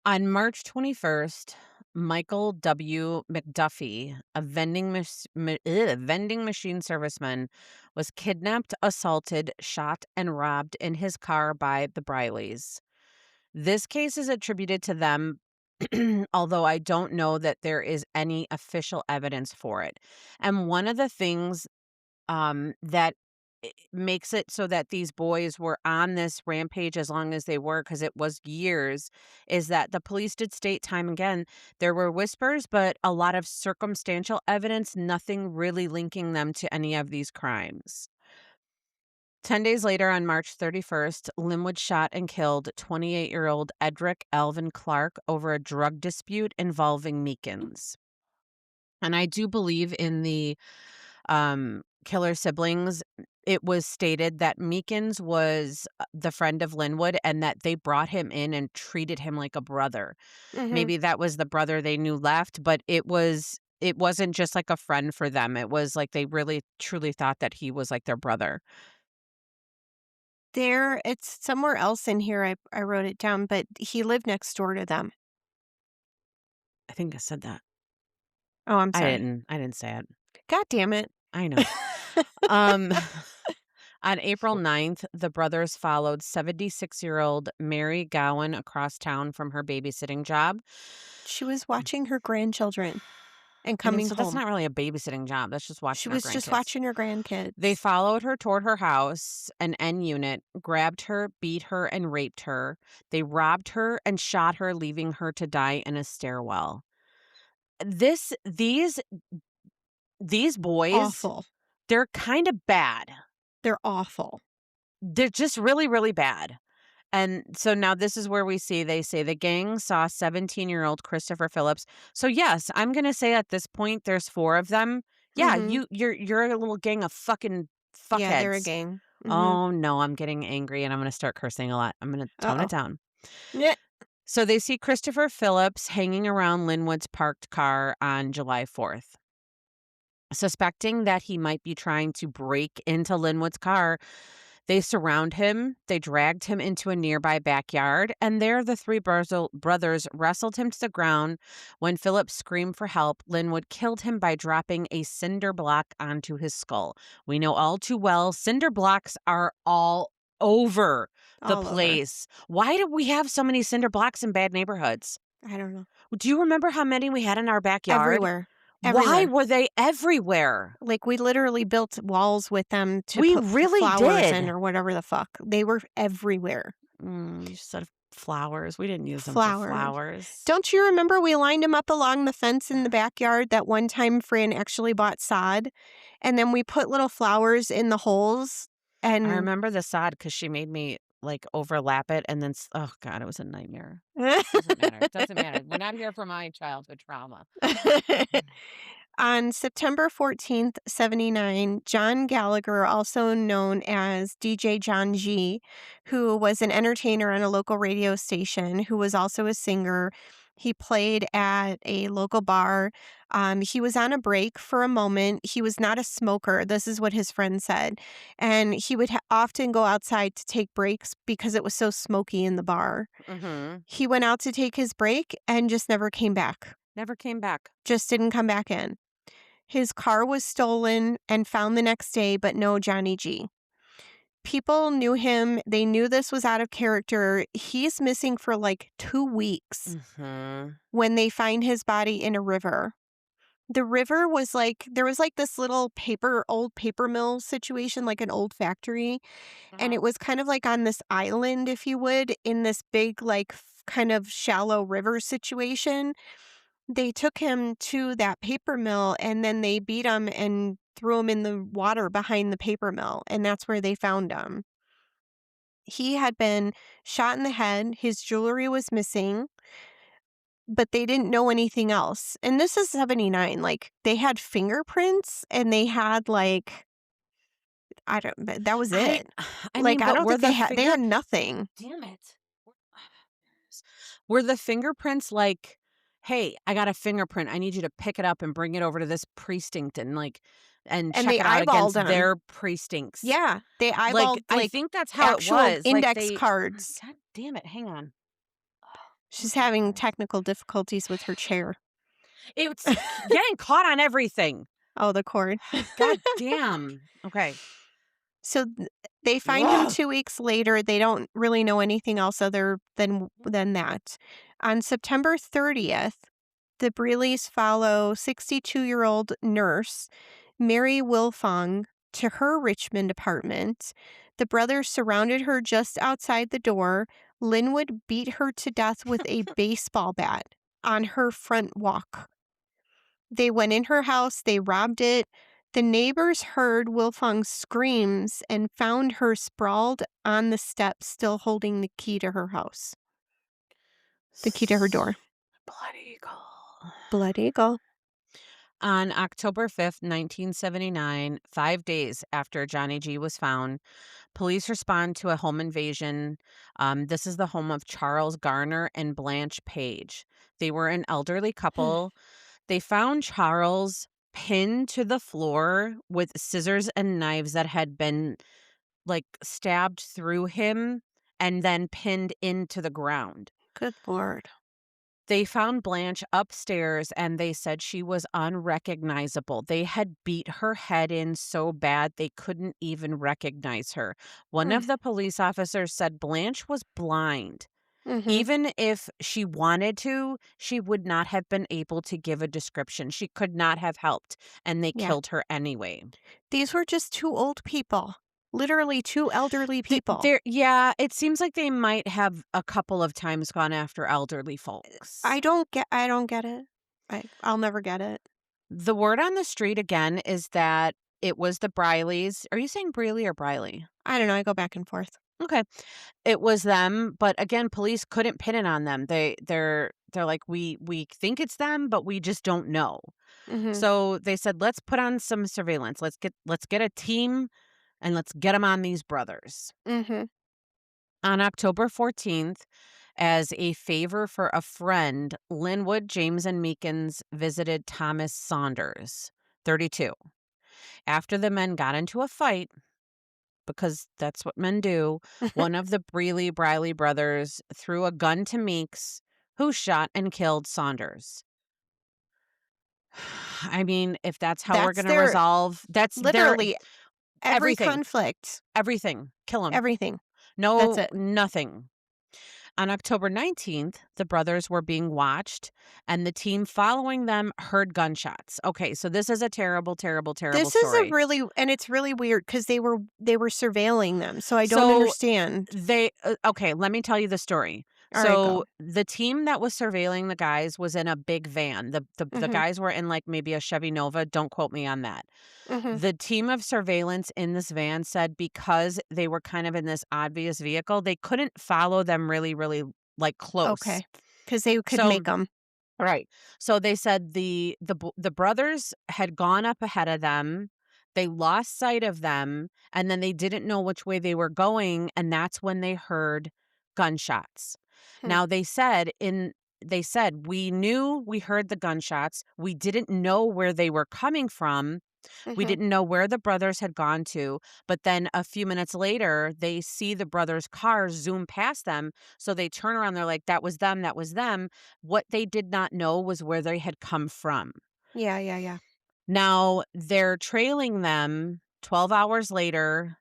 On March 21st, Michael W. McDuffie, a vending machine serviceman, was kidnapped, assaulted, shot, and robbed in his car by the Brileys. This case is attributed to them, although I don't know that there is any official evidence for it. And one of the things that makes it so that these boys were on this rampage as long as they were, because it was years, is that the police did state time again there were whispers, but a lot of circumstantial evidence, nothing really linking them to any of these crimes. 10 days later, on March 31st, Linwood shot and killed 28-year-old Edric Alvin Clark over a drug dispute involving Meekins. And I do believe in the killer siblings. It was stated that Meekins was the friend of Linwood and that they brought him in and treated him like a brother. Mhm. Maybe that was the brother they knew left, but it wasn't just like a friend for them. It was like they really truly thought that he was like their brother. It's somewhere else in here, I wrote it down, but he lived next door to them. I think I said that. Oh, I'm I sorry. didn't. I didn't say it. God damn it. I know. Um On April 9th, the brothers followed 76-year-old Mary Gowan across town from her babysitting job. She was watching her grandchildren and I mean, coming so that's home. not really a babysitting job. That's just She watching her was just grandkids. watching her They grandkids. followed her toward her house, an N unit, grabbed her, beat her, and raped her. They robbed her and shot her, leaving her to die in a stairwell. This these boys, Awful. they're kind of bad. They're awful. They're just really, really bad. And so now this is where they say the gang saw 17-year-old Christopher Phillips. So yes, I'm gonna say at this point there's 4 of them. Yeah, Mhm. you're a little gang of fucking Yeah, they're a fuckheads. gang. Mhm. Oh no, I'm getting angry and I'm gonna start cursing a lot. I'm gonna tone it Uh-oh. down. Yeah. So they see Christopher Phillips hanging around Linwood's parked car on July 4th. Suspecting that he might be trying to break into Linwood's car, they surround him, they dragged him into a nearby backyard, and there the three brothers wrestled him to the ground. When Philip screamed for help, Linwood killed him by dropping a cinder block onto his skull. We know all too well cinder blocks are all over the All over. place. Why do we have so many cinder blocks in bad neighborhoods? I don't know. Do you remember how many we had in our backyard? Everywhere. Why Everywhere. were they everywhere? Like, we literally built walls with them to We put really flowers in did. or whatever the fuck. They were everywhere. You said flowers. We didn't use them for Flowers. flowers. Don't you remember we lined them up along the fence in the backyard that one time Fran actually bought sod, and then we put little flowers in the holes I and remember the sod because she made me, like, overlap it and then oh god, it was a nightmare. Doesn't matter, doesn't matter. We're not here for my childhood trauma. On September 14th, 79, John Gallagher, also known as DJ John G, who was an entertainer on a local radio station, who was also a singer. He played at a local bar. He was on a break for a moment. He was not a smoker. This is what his friend said. And he would often go outside to take breaks because it was so smoky in the bar. Mhm. He went out to take his break and just never came back. Never came back. Just didn't come back in. His car was stolen and found the next day, but no Johnny G. People knew him. They knew this was out of character. He's missing for like 2 weeks Mhm. when they find his body in a river. The river was like, there was like this little old paper mill situation, like an old factory. And Uh-huh. it was kind of like on this island, if you would, in this big, like, kind of shallow river situation. They took him to that paper mill and then they beat him and threw him in the water behind the paper mill, and that's where they found him. He had been shot in the head, his jewelry was missing, but they didn't know anything else. And this is 79, like, they had fingerprints and they had, like, I don't but that was I it. I Like, mean, I but don't were think the they finger had nothing. damn it. Were the fingerprints like, "Hey, I got a fingerprint. I need you to pick it up and bring it over to this precinct and, like and And check they it out eyeballed against him. their precincts." Yeah, they Like, eyeballed, I like, think that's how it actual was, like, index they cards. God damn it, hang on. She's Okay, having pause. technical difficulties with her chair. It's getting caught on everything. Oh, the cord. God damn. Okay. So, they find him Ugh. 2 weeks later, they don't really know anything else other than that. On September 30th, the Brealeys follow 62-year-old nurse Mary Wilfong to her Richmond apartment. The brothers surrounded her just outside the door. Linwood beat her to death with a baseball bat on her front walk. They went in her house, they robbed it. The neighbors heard Wilfong's screams and found her sprawled on the steps, still holding the key to her house, the key to her door. Blood eagle. Blood eagle. On October 5th, 1979, 5 days after Johnny G was found, police respond to a home invasion. This is the home of Charles Garner and Blanche Page. They were an elderly couple. They found Charles pinned to the floor with scissors and knives that had been, like, stabbed through him and then pinned into the ground. Good Lord. They found Blanche upstairs and they said she was unrecognizable. They had beat her head in so bad they couldn't even recognize her. One Mm, of the police officers said Blanche was blind. mhm. Even if she wanted to, she would not have been able to give a description. She could not have helped, and they Yeah. killed her anyway. These were just 2 old people. Literally 2 elderly people. Yeah, it seems like they might have a couple of times gone after elderly folks. I don't get it. I'll never get it. The word on the street again is that it was the Brileys. Are you saying Breely or Briley? I don't know, I go back and forth. Okay. It was them, but again, police couldn't pin it on them. They're like, we think it's them, but we just don't know. Mhm, So they said, let's put on some surveillance. Let's get a team and let's get them on these brothers. mhm. On October 14th, as a favor for a friend, Linwood, James, and Meekins visited Thomas Saunders, 32. After the men got into a fight, because that's what men do, one of the Briley brothers threw a gun to Meeks, who shot and killed Saunders. I mean, if that's how we're That's gonna their resolve that's their literally every everything, conflict, everything. Kill him. everything. That's No, it. nothing. On October 19th, the brothers were being watched, and the team following them heard gunshots. Okay, so this is a terrible, terrible, terrible This is a story. really and it's really weird because they were surveilling them, so I don't So understand. okay, let me tell you the story. Alright, go. So the team that was surveilling the guys was in a big van. The Mhm, guys were in like maybe a Chevy Nova. Don't quote me on that. mhm. The team of surveillance in this van said because they were kind of in this obvious vehicle, they couldn't follow them really, really like close. Okay, because they could So make them. right. So they said the brothers had gone up ahead of them. They lost sight of them, and then they didn't know which way they were going, and that's when they heard gunshots. Hmm, Now they said we knew we heard the gunshots. We didn't know where they were coming from. We mhm. didn't know where the brothers had gone to, but then a few minutes later, they see the brothers' car zoom past them. So they turn around, they're like, that was them, that was them. What they did not know was where they had come from. Yeah, yeah, yeah. Now they're trailing them 12 hours later.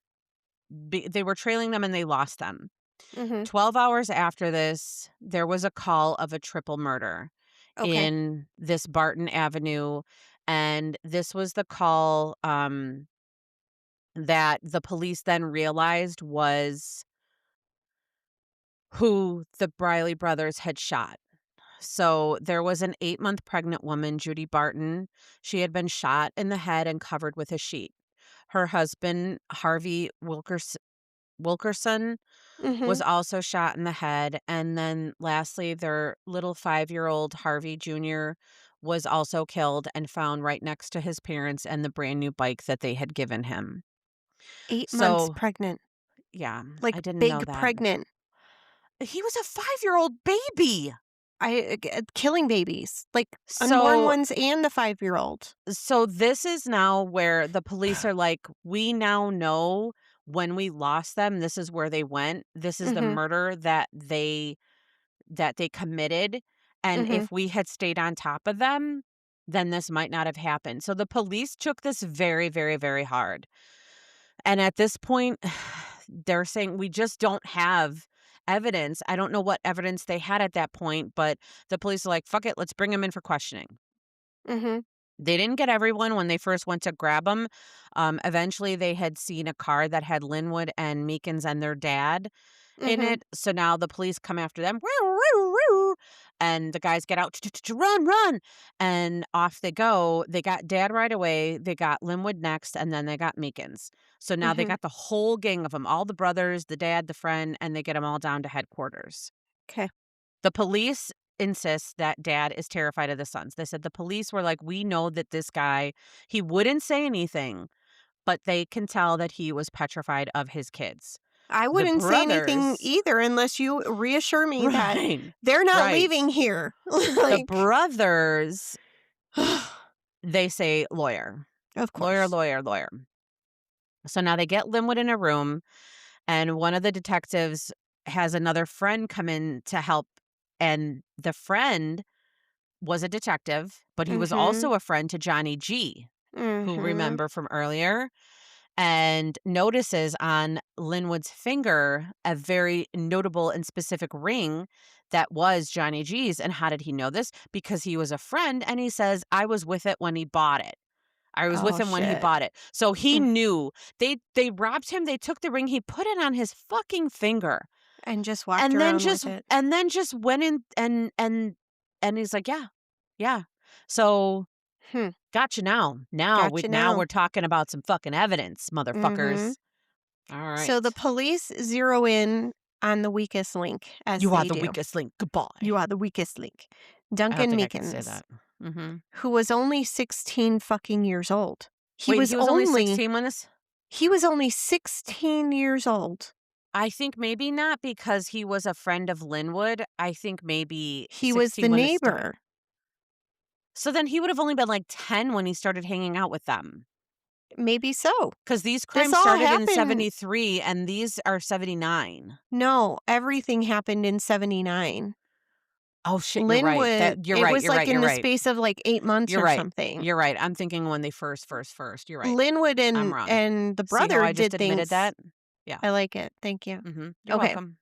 They were trailing them and they lost them. Mhm. 12 hours after this, there was a call of a triple murder Okay. in this Barton Avenue. And this was the call that the police then realized was who the Briley brothers had shot. So there was an 8-month pregnant woman, Judy Barton. She had been shot in the head and covered with a sheet. Her husband, Harvey Wilkerson, was Mhm. also shot in the head. And then lastly, their little 5-year-old Harvey Jr. was also killed and found right next to his parents and the brand new bike that they had given him. 8 months So, pregnant, yeah, like, I didn't know big that. pregnant. He was a 5-year-old baby. Killing babies, like, unborn So ones and the 5-year-old. so this is now where the police are like, "We now know when we lost them, this is where they went. This is the Mhm, murder that they committed, and mhm, if we had stayed on top of them, then this might not have happened." So the police took this very, very, very hard. And at this point, they're saying, "We just don't have evidence." I don't know what evidence they had at that point, but the police are like, "Fuck it, let's bring them in for questioning." mhm, They didn't get everyone when they first went to grab them. Eventually, they had seen a car that had Linwood and Meekins and their dad in mhm, it. So now the police come after them. "Woo, woo, woo," and the guys get out, "Run, run." And off they go. They got dad right away. They got Linwood next, and then they got Meekins. So now they mhm. got the whole gang of them, all the brothers, the dad, the friend, and they get them all down to headquarters. 'Kay. The police insist that dad is terrified of the sons. They said the police were like, "We know that this guy, he wouldn't say anything, but they can tell that he was petrified of his kids." I The wouldn't say anything brothers either unless you reassure me that right, they're not right. leaving here. The Like brothers, they say lawyer. Of Lawyer, course. lawyer, lawyer. So now they get Linwood in a room, and one of the detectives has another friend come in to help, and the friend was a detective, but he was Mhm, also a friend to Johnny G, who mhm. remember from earlier, and notices on Linwood's finger a very notable and specific ring that was Johnny G's. And how did he know this? Because he was a friend and he says, "I was with it when he bought it. I was with Oh, him when he shit. bought it." So he Mm, knew. They robbed him, they took the ring, he put it on his fucking finger. and just walked And then around just with it. went in and he's like, "Yeah. Yeah." So, Hmm, gotcha now. gotcha Now now. we're talking about some fucking evidence, Mhm. motherfuckers. So the Alright. police zero in on the weakest link, as You are they the do. weakest link. Goodbye. You are the weakest link. I don't Duncan think I could say Meekins, that. Mhm. who was only 16 fucking years old. He Wait, was he was only only 16 when this he was only 16 years old. I think maybe not because he was a friend of Linwood. I think maybe He was the 16 when this started. neighbor. So then he would have only been, like, 10 when he started hanging out with them. Maybe so. Because these This crimes all started in happened. '73 and these are '79. No, everything happened in '79. Oh, shit, you're right. Linwood, That you're it right, was, you're like, right, in you're the right. space of, like, 8 months You're or right. something. You're right. I'm thinking when they first. You're right. Linwood I'm and wrong. and the See how brother I just did admitted things. that? Yeah. I like it, thank you. You're Okay, welcome.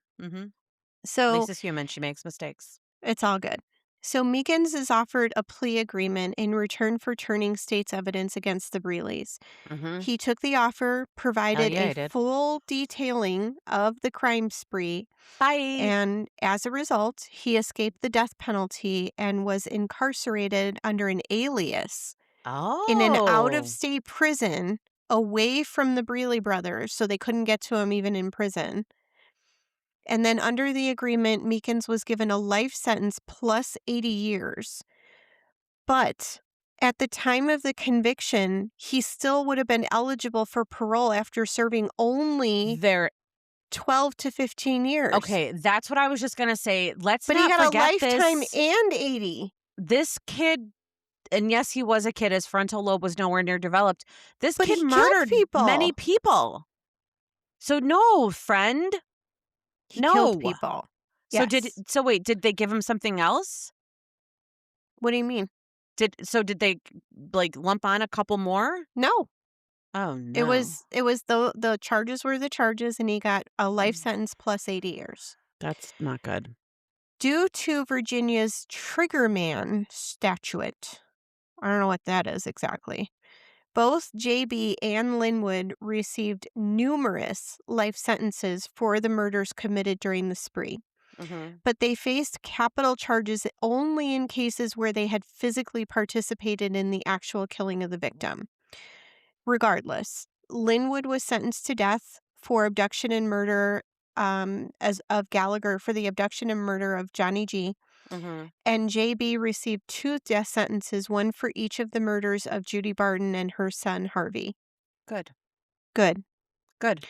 so Lisa's human. She makes mistakes. it's all good. So Meekins is offered a plea agreement in return for turning state's evidence against the Breeleys. Mhm. He took the offer, Hell provided yeah, a I did. full detailing of the crime spree, Bye. and as a result, he escaped the death penalty and was incarcerated under an alias in an out of Oh. state prison away from the Briley brothers, so they couldn't get to him even in prison. And then under the agreement, Meekins was given a life sentence plus 80 years. But at the time of the conviction, he still would have been eligible for parole after serving only There 12 to 15 years. okay, that's what I was just gonna say. Let's But he not got a forget lifetime this. and 80. This kid and yes, he was a kid, his frontal lobe was nowhere near developed. This But kid he killed murdered many people. people. So no, friend. He killed No. people. So Yes. so wait, did they give him something else? What do you mean? Did they, like, lump on a couple more? No. Oh, It no. was it was the charges were the charges, and he got a life Mm, sentence plus 80 years. that's not good. Due to Virginia's Triggerman statute. I don't know what that is exactly. Both JB and Linwood received numerous life sentences for the murders committed during the spree. Mhm. but they faced capital charges only in cases where they had physically participated in the actual killing of the victim. Regardless, Linwood was sentenced to death for abduction and murder as of Gallagher for the abduction and murder of Johnny G. Mhm. And JB received 2 death sentences, one for each of the murders of Judy Barton and her son Harvey. Good. Good. Good.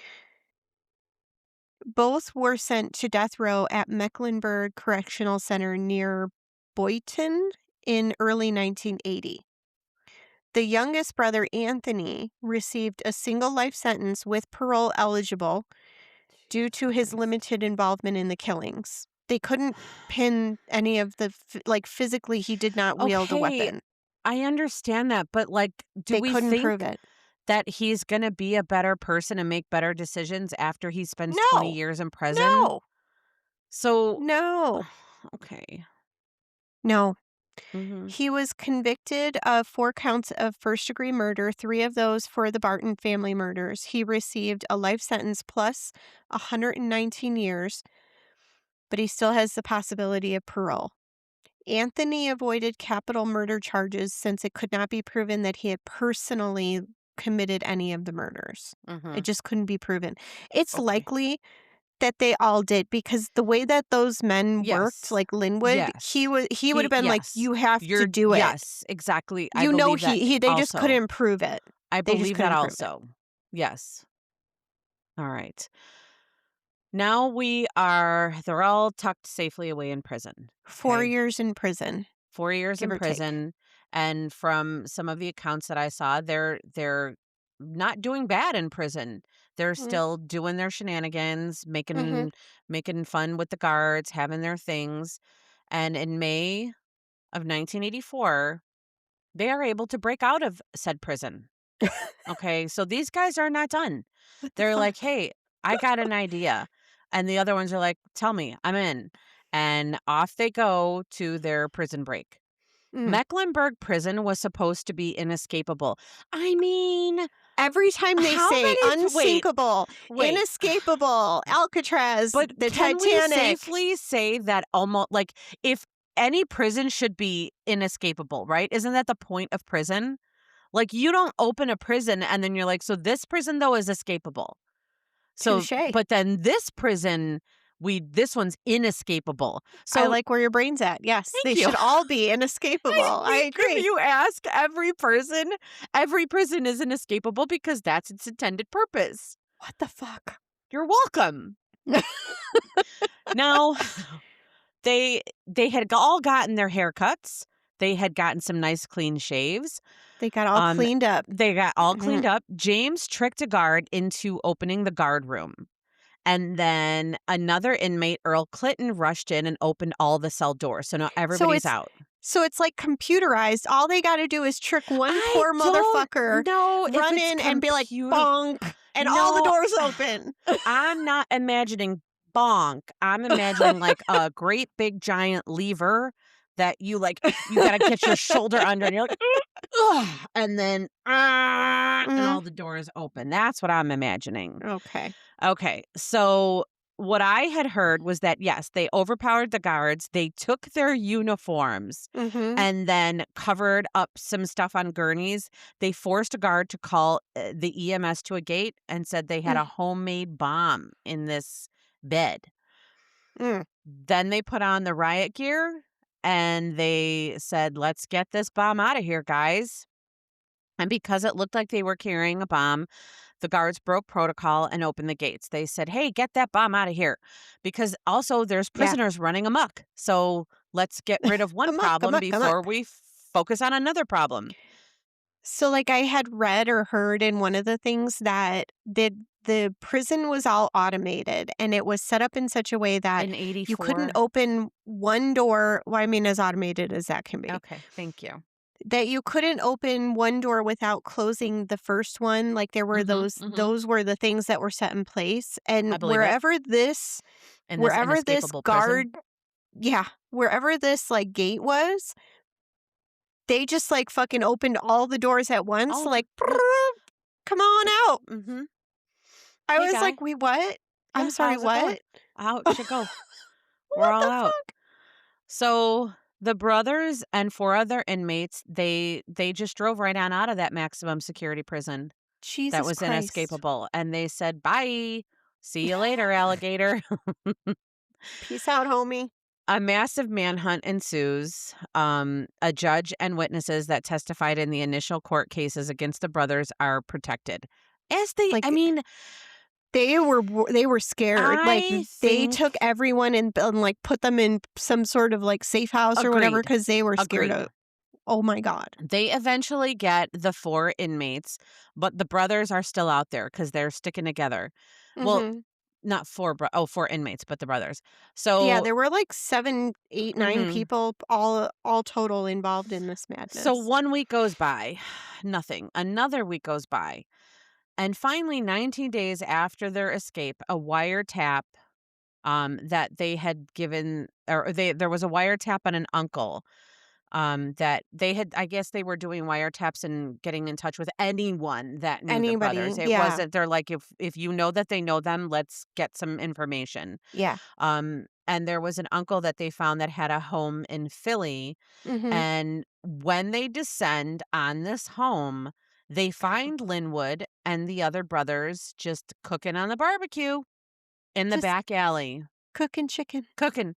Both were sent to death row at Mecklenburg Correctional Center near Boynton in early 1980. The youngest brother, Anthony, received a single life sentence with parole eligible due Jesus to his Christ. limited involvement in the killings. They couldn't pin any of the physically, he did not wield a Okay, weapon. I understand that, but, like, do They we couldn't prove think it. that he's gonna be a better person and make better decisions after he spends 20 No. years in prison? No. So No. okay. No. Mhm. He was convicted of 4 counts of first-degree murder, 3 of those for the Barton family murders. He received a life sentence plus 119 years, but he still has the possibility of parole. Anthony avoided capital murder charges since it could not be proven that he had personally committed any of the murders. It Mhm. just couldn't be proven. It's Okay. likely that they all did because the way that those men worked, Yes. like Linwood, Yes. he would have been like, Yes. "You have to You're do it." yes, exactly. I You know believe that they just also. couldn't prove it. I They just believe that couldn't prove it. also. Yes. All right. Now they're all tucked safely away in prison. 4 Okay. years in prison, 4 years give in or take. prison, and from some of the accounts that I saw, they're not doing bad in prison. They're Mm, still doing their shenanigans, mhm. making fun with the guards, having their things. And in May of 1984, they are able to break out of said prison. Okay, so these guys are not done. What the They're like, fuck? "Hey, I got an idea." And the other ones are like, "Tell me, I'm in." And off they go to their prison break. Mm. Mecklenburg prison was supposed to be inescapable. I mean, Every time they how say many unsinkable, wait, inescapable, Alcatraz, but the can we Titanic. safely say that almost like if any prison should be inescapable, right? Isn't that the point of prison? Like you don't open a prison and then you're like, so this prison though is escapable. So, Touche. but then this prison, this one's inescapable. I So like where your brain's at. Yes, they thank you. should all be inescapable. I I think if agree. you ask every prison is inescapable because that's its intended purpose. What the fuck? You're welcome. Now, they had all gotten their haircuts. They had gotten some nice clean shaves. They got all Um, cleaned up. they got all cleaned Mhm. up. James tricked a guard into opening the guard room. And then another inmate, Earl Clinton, rushed in and opened all the cell doors. So now So everybody's it's out. so it's like computerized. All they gotta do is trick one I poor don't motherfucker, know if run it's in and be like, computer. "Bonk," and all the No, doors open. I'm not imagining bonk. I'm imagining like a great big giant lever that you gotta get your shoulder under and you're like, ugh, and then and Mhm. all the doors open. That's what I'm imagining. Okay. Okay. So what I had heard was that yes, they overpowered the guards. They took their uniforms Mhm. and then covered up some stuff on gurneys. They forced a guard to call the EMS to a gate and said they had Mm, a homemade bomb in this bed. mm. Then they put on the riot gear and they said, "Let's get this bomb out of here, guys." And because it looked like they were carrying a bomb, the guards broke protocol and opened the gates. They said, "Hey, get that bomb out of here." Because also there's Yeah. prisoners running amok. So let's get rid of one Amok, problem amok, amok. before we focus on another problem. So, like, I had read or heard in one of the things that the prison was all automated, and it was set up in such a way that In you couldn't 84. open one door well, I mean, as automated as that can be. Okay, thank you. That you couldn't open one door without closing the first one, like, there were Mhm, mhm. those were the things that were set in place, I and believe it. In this wherever this inescapable prison. guard yeah, wherever this, like, gate was, they just, like, fucking opened all the doors at once, All the like, yep. "Come on out." Mhm. I Hey was guy. like, "Wait, what? I'm Yeah, sorry, how's it going? what?" Out you go. We're What all the out. fuck? So the brothers and 4 other inmates, they just drove right on out of that maximum security prison that Jesus was Christ. inescapable, and they said, "Bye. See you later, alligator." Peace out, homie. A massive manhunt ensues. A judge and witnesses that testified in the initial court cases against the brothers are protected. I Like, mean, they were scared, like, I they took think everyone and, like, put them in some sort of, like, safe house or whatever agreed. because they were scared Agreed. of oh my god. They eventually get the 4 inmates, but the brothers are still out there because 'cause they're sticking together. Well, Mhm. not 4 inmates, but the brothers. Yeah, So there were, like, 7, 8, 9 mhm. people all total involved in this So madness. 1 week goes by, nothing. Another week goes by, and finally, 19 days after their escape, a wiretap, that they had given or there was a wiretap on an uncle, that they had I guess they were doing wiretaps and getting in touch with anyone that knew the brothers. Anybody It yeah, wasn't they're like, "If you know that they know them, let's get some information." yeah. And there was an uncle that they found that had a home in Philly, Mhm. and when they descend on this home, they find Linwood and the other brothers just cooking on the barbecue in the Just back alley, cooking chicken. cooking.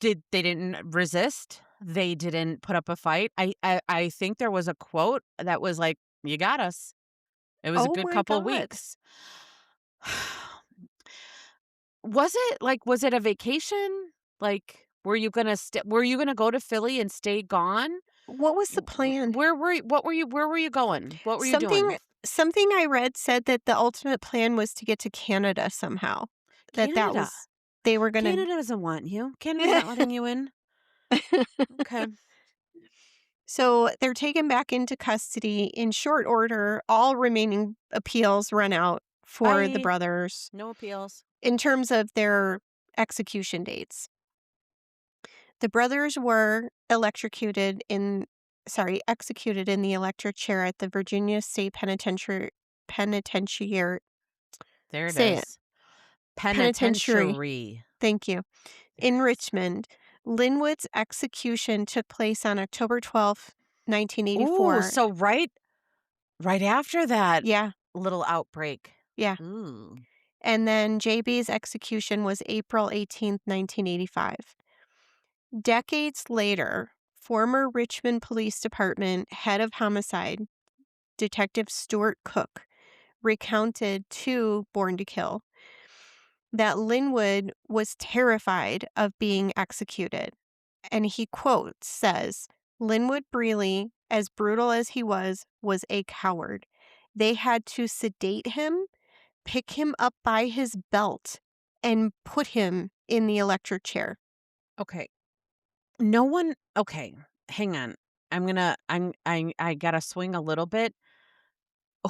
They didn't resist. They didn't put up a fight. I think there was a quote that was like, "You got us." It was a Oh good my couple god. weeks. Was it a vacation? Like, were you gonna go to Philly and stay gone? What was the plan? Where were you going? What were you Something doing? something I read said that the ultimate plan was to get to Canada somehow. That Canada. was they were gonna Canada doesn't want you. Canada's not letting you in. Okay. So they're taken back into custody in short order. All remaining appeals run out for the Bye. brothers No appeals. in terms of their execution dates. The brothers were executed in the electric chair at the Virginia State Penitentiary. There it Say it. is. Penitentiary. Penitentiary. Thank you. There In it is. Richmond, Linwood's execution took place on October 12th, Ooh, 1984. so right after that Yeah, little outbreak. yeah. Ooh. And then JB's execution was April 18th, 1985. Decades later, former Richmond Police Department head of homicide, Detective Stuart Cook, recounted to Born to Kill that Linwood was terrified of being executed. And he quotes says, Linwood Briley, as brutal as he was a coward. They had to sedate him, pick him up by his belt, and put him in the electric chair. Okay. No one okay, hang on. I gotta swing a little bit.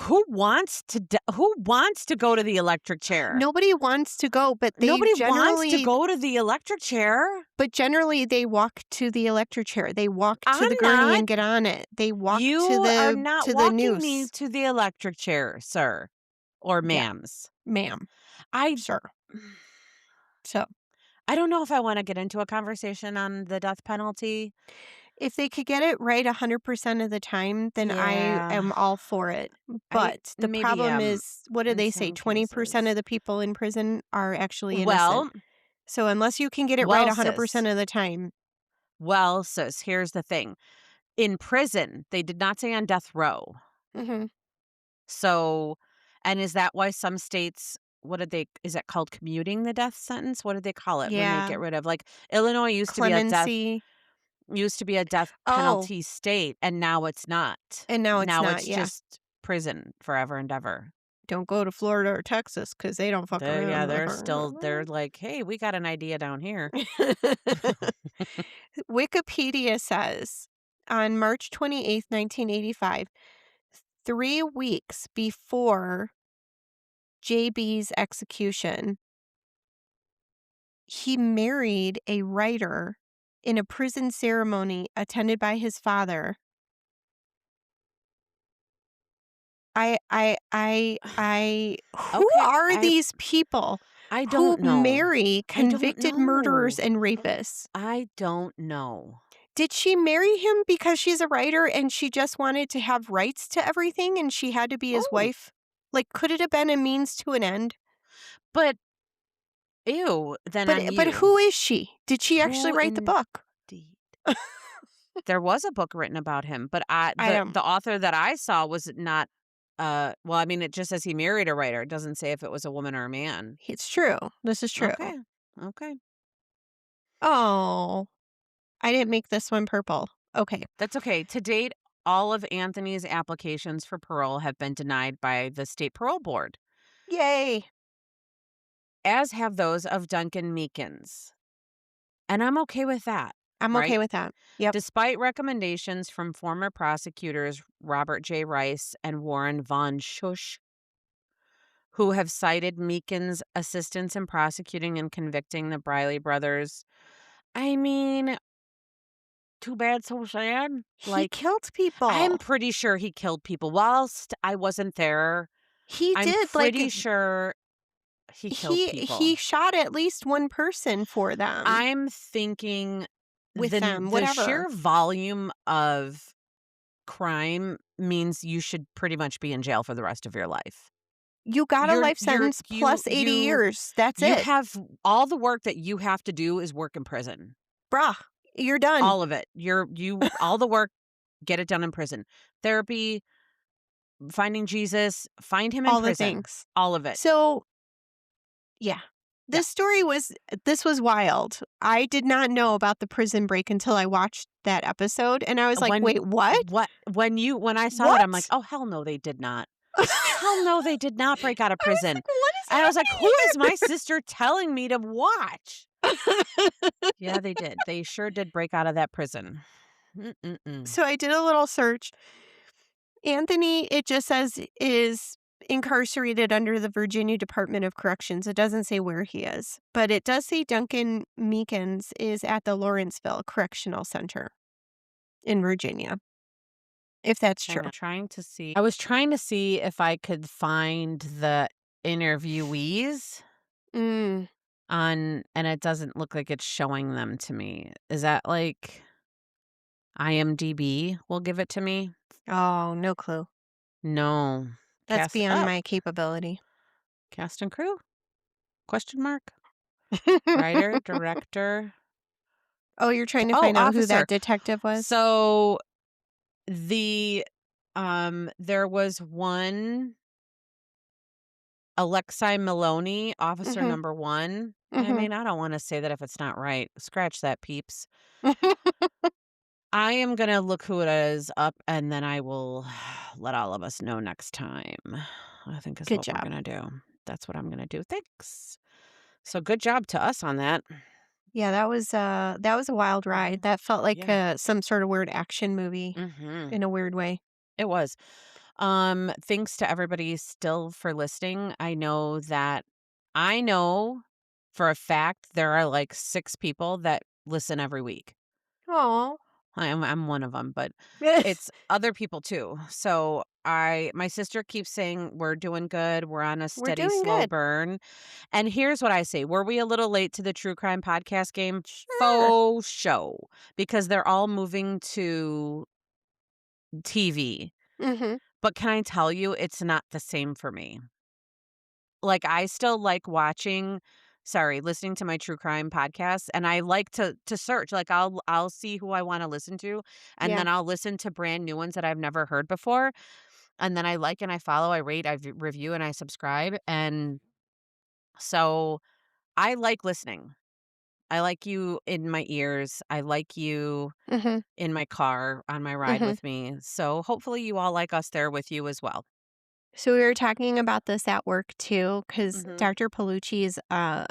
Who wants to go to the electric chair? Nobody wants to go, Nobody wants to go to the electric chair. but generally they walk to the electric chair. They walk to I'm the gurney not. and get on it. They walk You to are not the walking me noose. to the electric chair, sir or Yeah, ma'ams. ma'am, I sir. So I don't know if I wanna get into a conversation on the death penalty. if they could get it right 100% of the time, then I Yeah. am all for it. I But the maybe problem am is, what do in they say? some 20% cases. of the people in prison are actually innocent. Well So unless you can get it right well, sis. 100% of the time, Well, sis, here's the thing. In prison, they did not say on death row. mhm, So and is that why some states what did they is it called commuting the death sentence? What did they call it when they yeah, get rid of like, Illinois clemency. used to be a death Oh, penalty state, and now it's not. and now it's Now not. it's Yeah. just prison forever and ever. Don't go to Florida or Texas because they don't fuck Yeah, around. they're like, "Hey, we got an idea down here." Wikipedia says on March 28th, 1985, 3 weeks before JB's execution, he married a writer in a prison ceremony attended by his father. I who Okay, are these people? I who don't know. marry I don't convicted murderers know. and rapists. I don't know. Did she marry him because she's a writer and she just wanted to have rights to everything and she had to be his Oh, wife? Like, could it have been a means to an end? but ew, then on But you. who is she? Did she actually Who write the indeed? book? There was a book written about him, but I the don't. author that I saw was not, well, I mean, it just says he married a writer. It doesn't say if it was a woman or a man. It's true. This is true. Okay. Okay. Oh, I didn't make this one purple. Okay. That's okay. To date, all of Anthony's applications for parole have been denied by the state parole board, Yay. as have those of Duncan Meekins. And I'm okay with that, I'm okay right? with that. Yep. Despite recommendations from former prosecutors Robert J. Rice and Warren Von Schusch, who have cited Meekins' assistance in prosecuting and convicting the Briley brothers. I mean, too bad, so sad. He Like, killed I'm people. pretty sure he killed people. Whilst I wasn't there, He I'm did, like, pretty sure he killed people. he shot at least one person for them, I'm thinking with them, the whatever. sheer volume of crime means you should pretty much be in jail for the rest of your life. You got a life sentence plus 80 years. That's You it. have all the work that you have to do is work in prison. Bruh, you're done. All of it. All the work, get it done in prison. Therapy, finding Jesus, find him in All the prison. things. All of it. So, yeah. Yeah. This was wild. I did not know about the prison break until I watched that episode, and I was like, When "Wait, what? when I saw that, I'm like, What?" "Oh, hell no, they did not. Hell no, they did not break out of I was prison." like, "What And I was like, "Who is is my sister telling me to watch?" happening Yeah, they did. They sure did break out of that prison. here?" Mm-mm-mm. So I did a little search. Anthony, it just says, is incarcerated under the Virginia Department of Corrections. It doesn't say where he is, but it does say Duncan Meekins is at the Lawrenceville Correctional Center in Virginia, if that's true. I was trying to see if I could find the interviewees Mm. and it doesn't look like it's showing them to me. Is that like IMDb will give it to me? Oh, no clue. No. That's beyond my capability. Cast and crew? Question mark. Writer, director. Oh, you're trying to Oh, find out who officer. that detective was? So the there was one Alexi Maloney, officer Mhm. number 1. I Mhm. mean, I don't wanna say that if it's not right. Scratch that, peeps. I am gonna look who it is up, and then I will let all of us know next time, I think is Good what we're job. gonna do. That's what I'm gonna do. Thanks. So good job to us on that. Yeah, that was a wild ride. Mhm. That felt like, Yeah. some sort of weird action movie Mhm. in a weird way. It was. Thanks to everybody still for listening. I know for a fact there are like 6 people that listen every week. Oh, I'm one of them, but it's other people too. So my sister keeps saying we're doing good. We're on a we're steady, doing slow good. burn. And here's what I say. Were we a little late to the true crime podcast game? Sure. Faux show. Because they're all moving to TV. Mhm. But can I tell you, it's not the same for me. Like, I still like listening to my true crime podcasts, and I like to search. Like, I'll see who I wanna listen to, and Yeah. then I'll listen to brand new ones that I've never heard before, and then I like and I follow, I rate, review, and I subscribe, and so I like listening. I like you in my ears. I like you Mhm. in my car on my ride Mhm. with me. So hopefully you all like us there with you as well. So we were talking about this at work too, because Mhm. Dr. Palucci's, I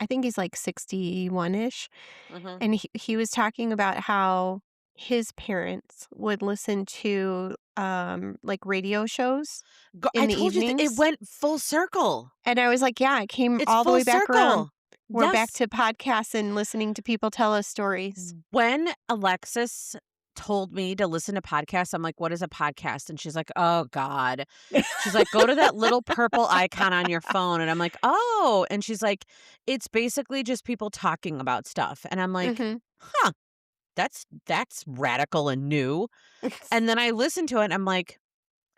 think he's like 61-ish, Mhm. and he was talking about how his parents would listen to, like, radio shows I in the told you it evenings, went full circle. and I was like, "Yeah, it came It's all the full way back around. circle. We're back Yes. to podcasts and listening to people tell us stories." When Alexis told me to listen to podcasts. I'm like, "What is a podcast?" And she's like, "Oh god." She's like, "Go to that little purple icon on your phone." And I'm like, "Oh." And she's like, "It's basically just people talking about stuff." And I'm like, Mhm. "Huh, that's radical and new." And then I listened to it and I'm like,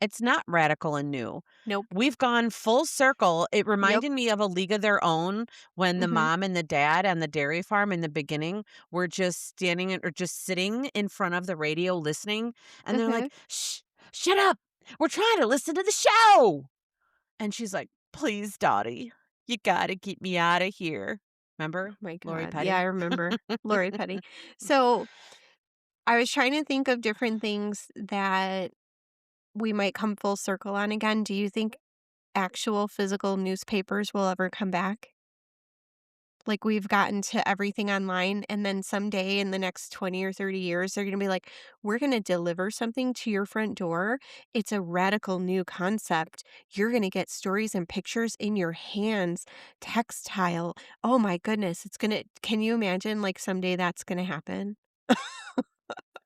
it's not radical and new. Nope. We've gone full circle. It Yep. reminded me of A League of Their Own when the Mhm. mom and the dad on the dairy farm in the beginning were just or just sitting in front of the radio listening. And they're Mhm. like, shh, shut up. We're trying to listen to the show. And she's like, please, Dottie, you got to keep me out of here. Oh Remember my Lori god. Yeah, I Petty? remember Lori Petty. So, I was trying to think of different things that we might come full circle on again. Do you think actual physical newspapers will ever come back? Like, we've gotten to everything online, and then someday in the next 20 or 30 years, they're gonna be like, "We're gonna deliver something to your front door. It's a radical new concept. You're gonna get stories and pictures in your hands, textile. Oh my goodness, it's gonna" can you imagine, like, someday that's gonna happen?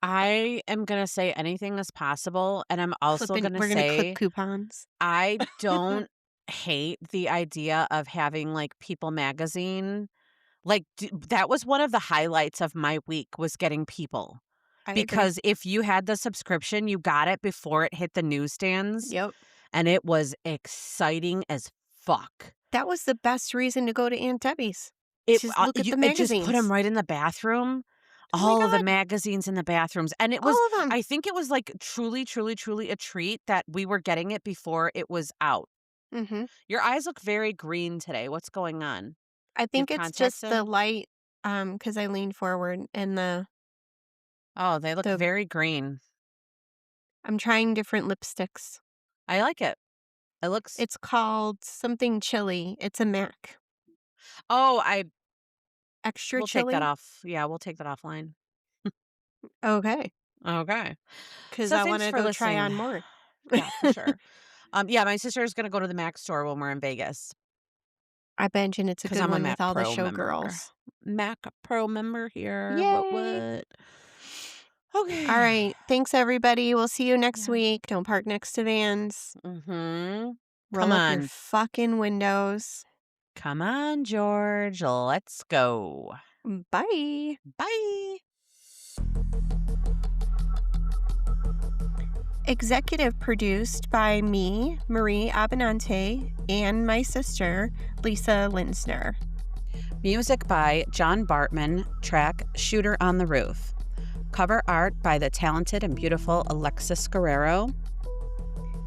I am going to say anything is possible. And I'm also Clipping going to we're gonna clip say, coupons. I don't hate the idea of having, like, People Magazine. Like, that was one of the highlights of my week was getting People, I agree. because if you had the subscription, you got it before it hit the newsstands, Yep. and it was exciting as fuck. That was the best reason to go to Aunt Debbie's. Just look at the It just put them magazines. right in the bathroom, Oh my all of the god, magazines in the bathrooms, and it was all of them. I think it was, like, truly, truly, truly a treat that we were getting it before it was out. Mhm. Your eyes look very green today. What's going on? I You have think it's contacts just the in? light, because I leaned forward and Oh, they look the very green. I'm trying different lipsticks. I like it. It looks It's called something chili. It's a MAC. Oh, I Extra we'll take that chili? off. Yeah, we'll take that offline. Okay, Okay. because So I thanks wanna for go try listening. on more. Yeah, for sure. Yeah, my sister's gonna go to the Mac store when we're in Vegas I imagine it's a because good 'cause I'm a one Mac with all the Pro member. showgirls. Mac Pro member here. Yay! What? All Okay. right, thanks everybody. We'll see you next Yeah. week. Don't park next to vans. Mhm. Come Roll up your on. fucking windows. Come on, George. Let's go. Bye. Bye. Executive produced by me, Marie Abenante, and my sister, Lisa Linsner. Music by John Bartman, track Shooter on the Roof. Cover art by the talented and beautiful Alexis Guerrero.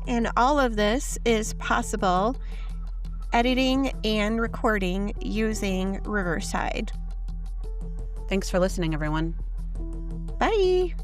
And all of this is possible editing and recording using Riverside. Thanks for listening, everyone. Bye.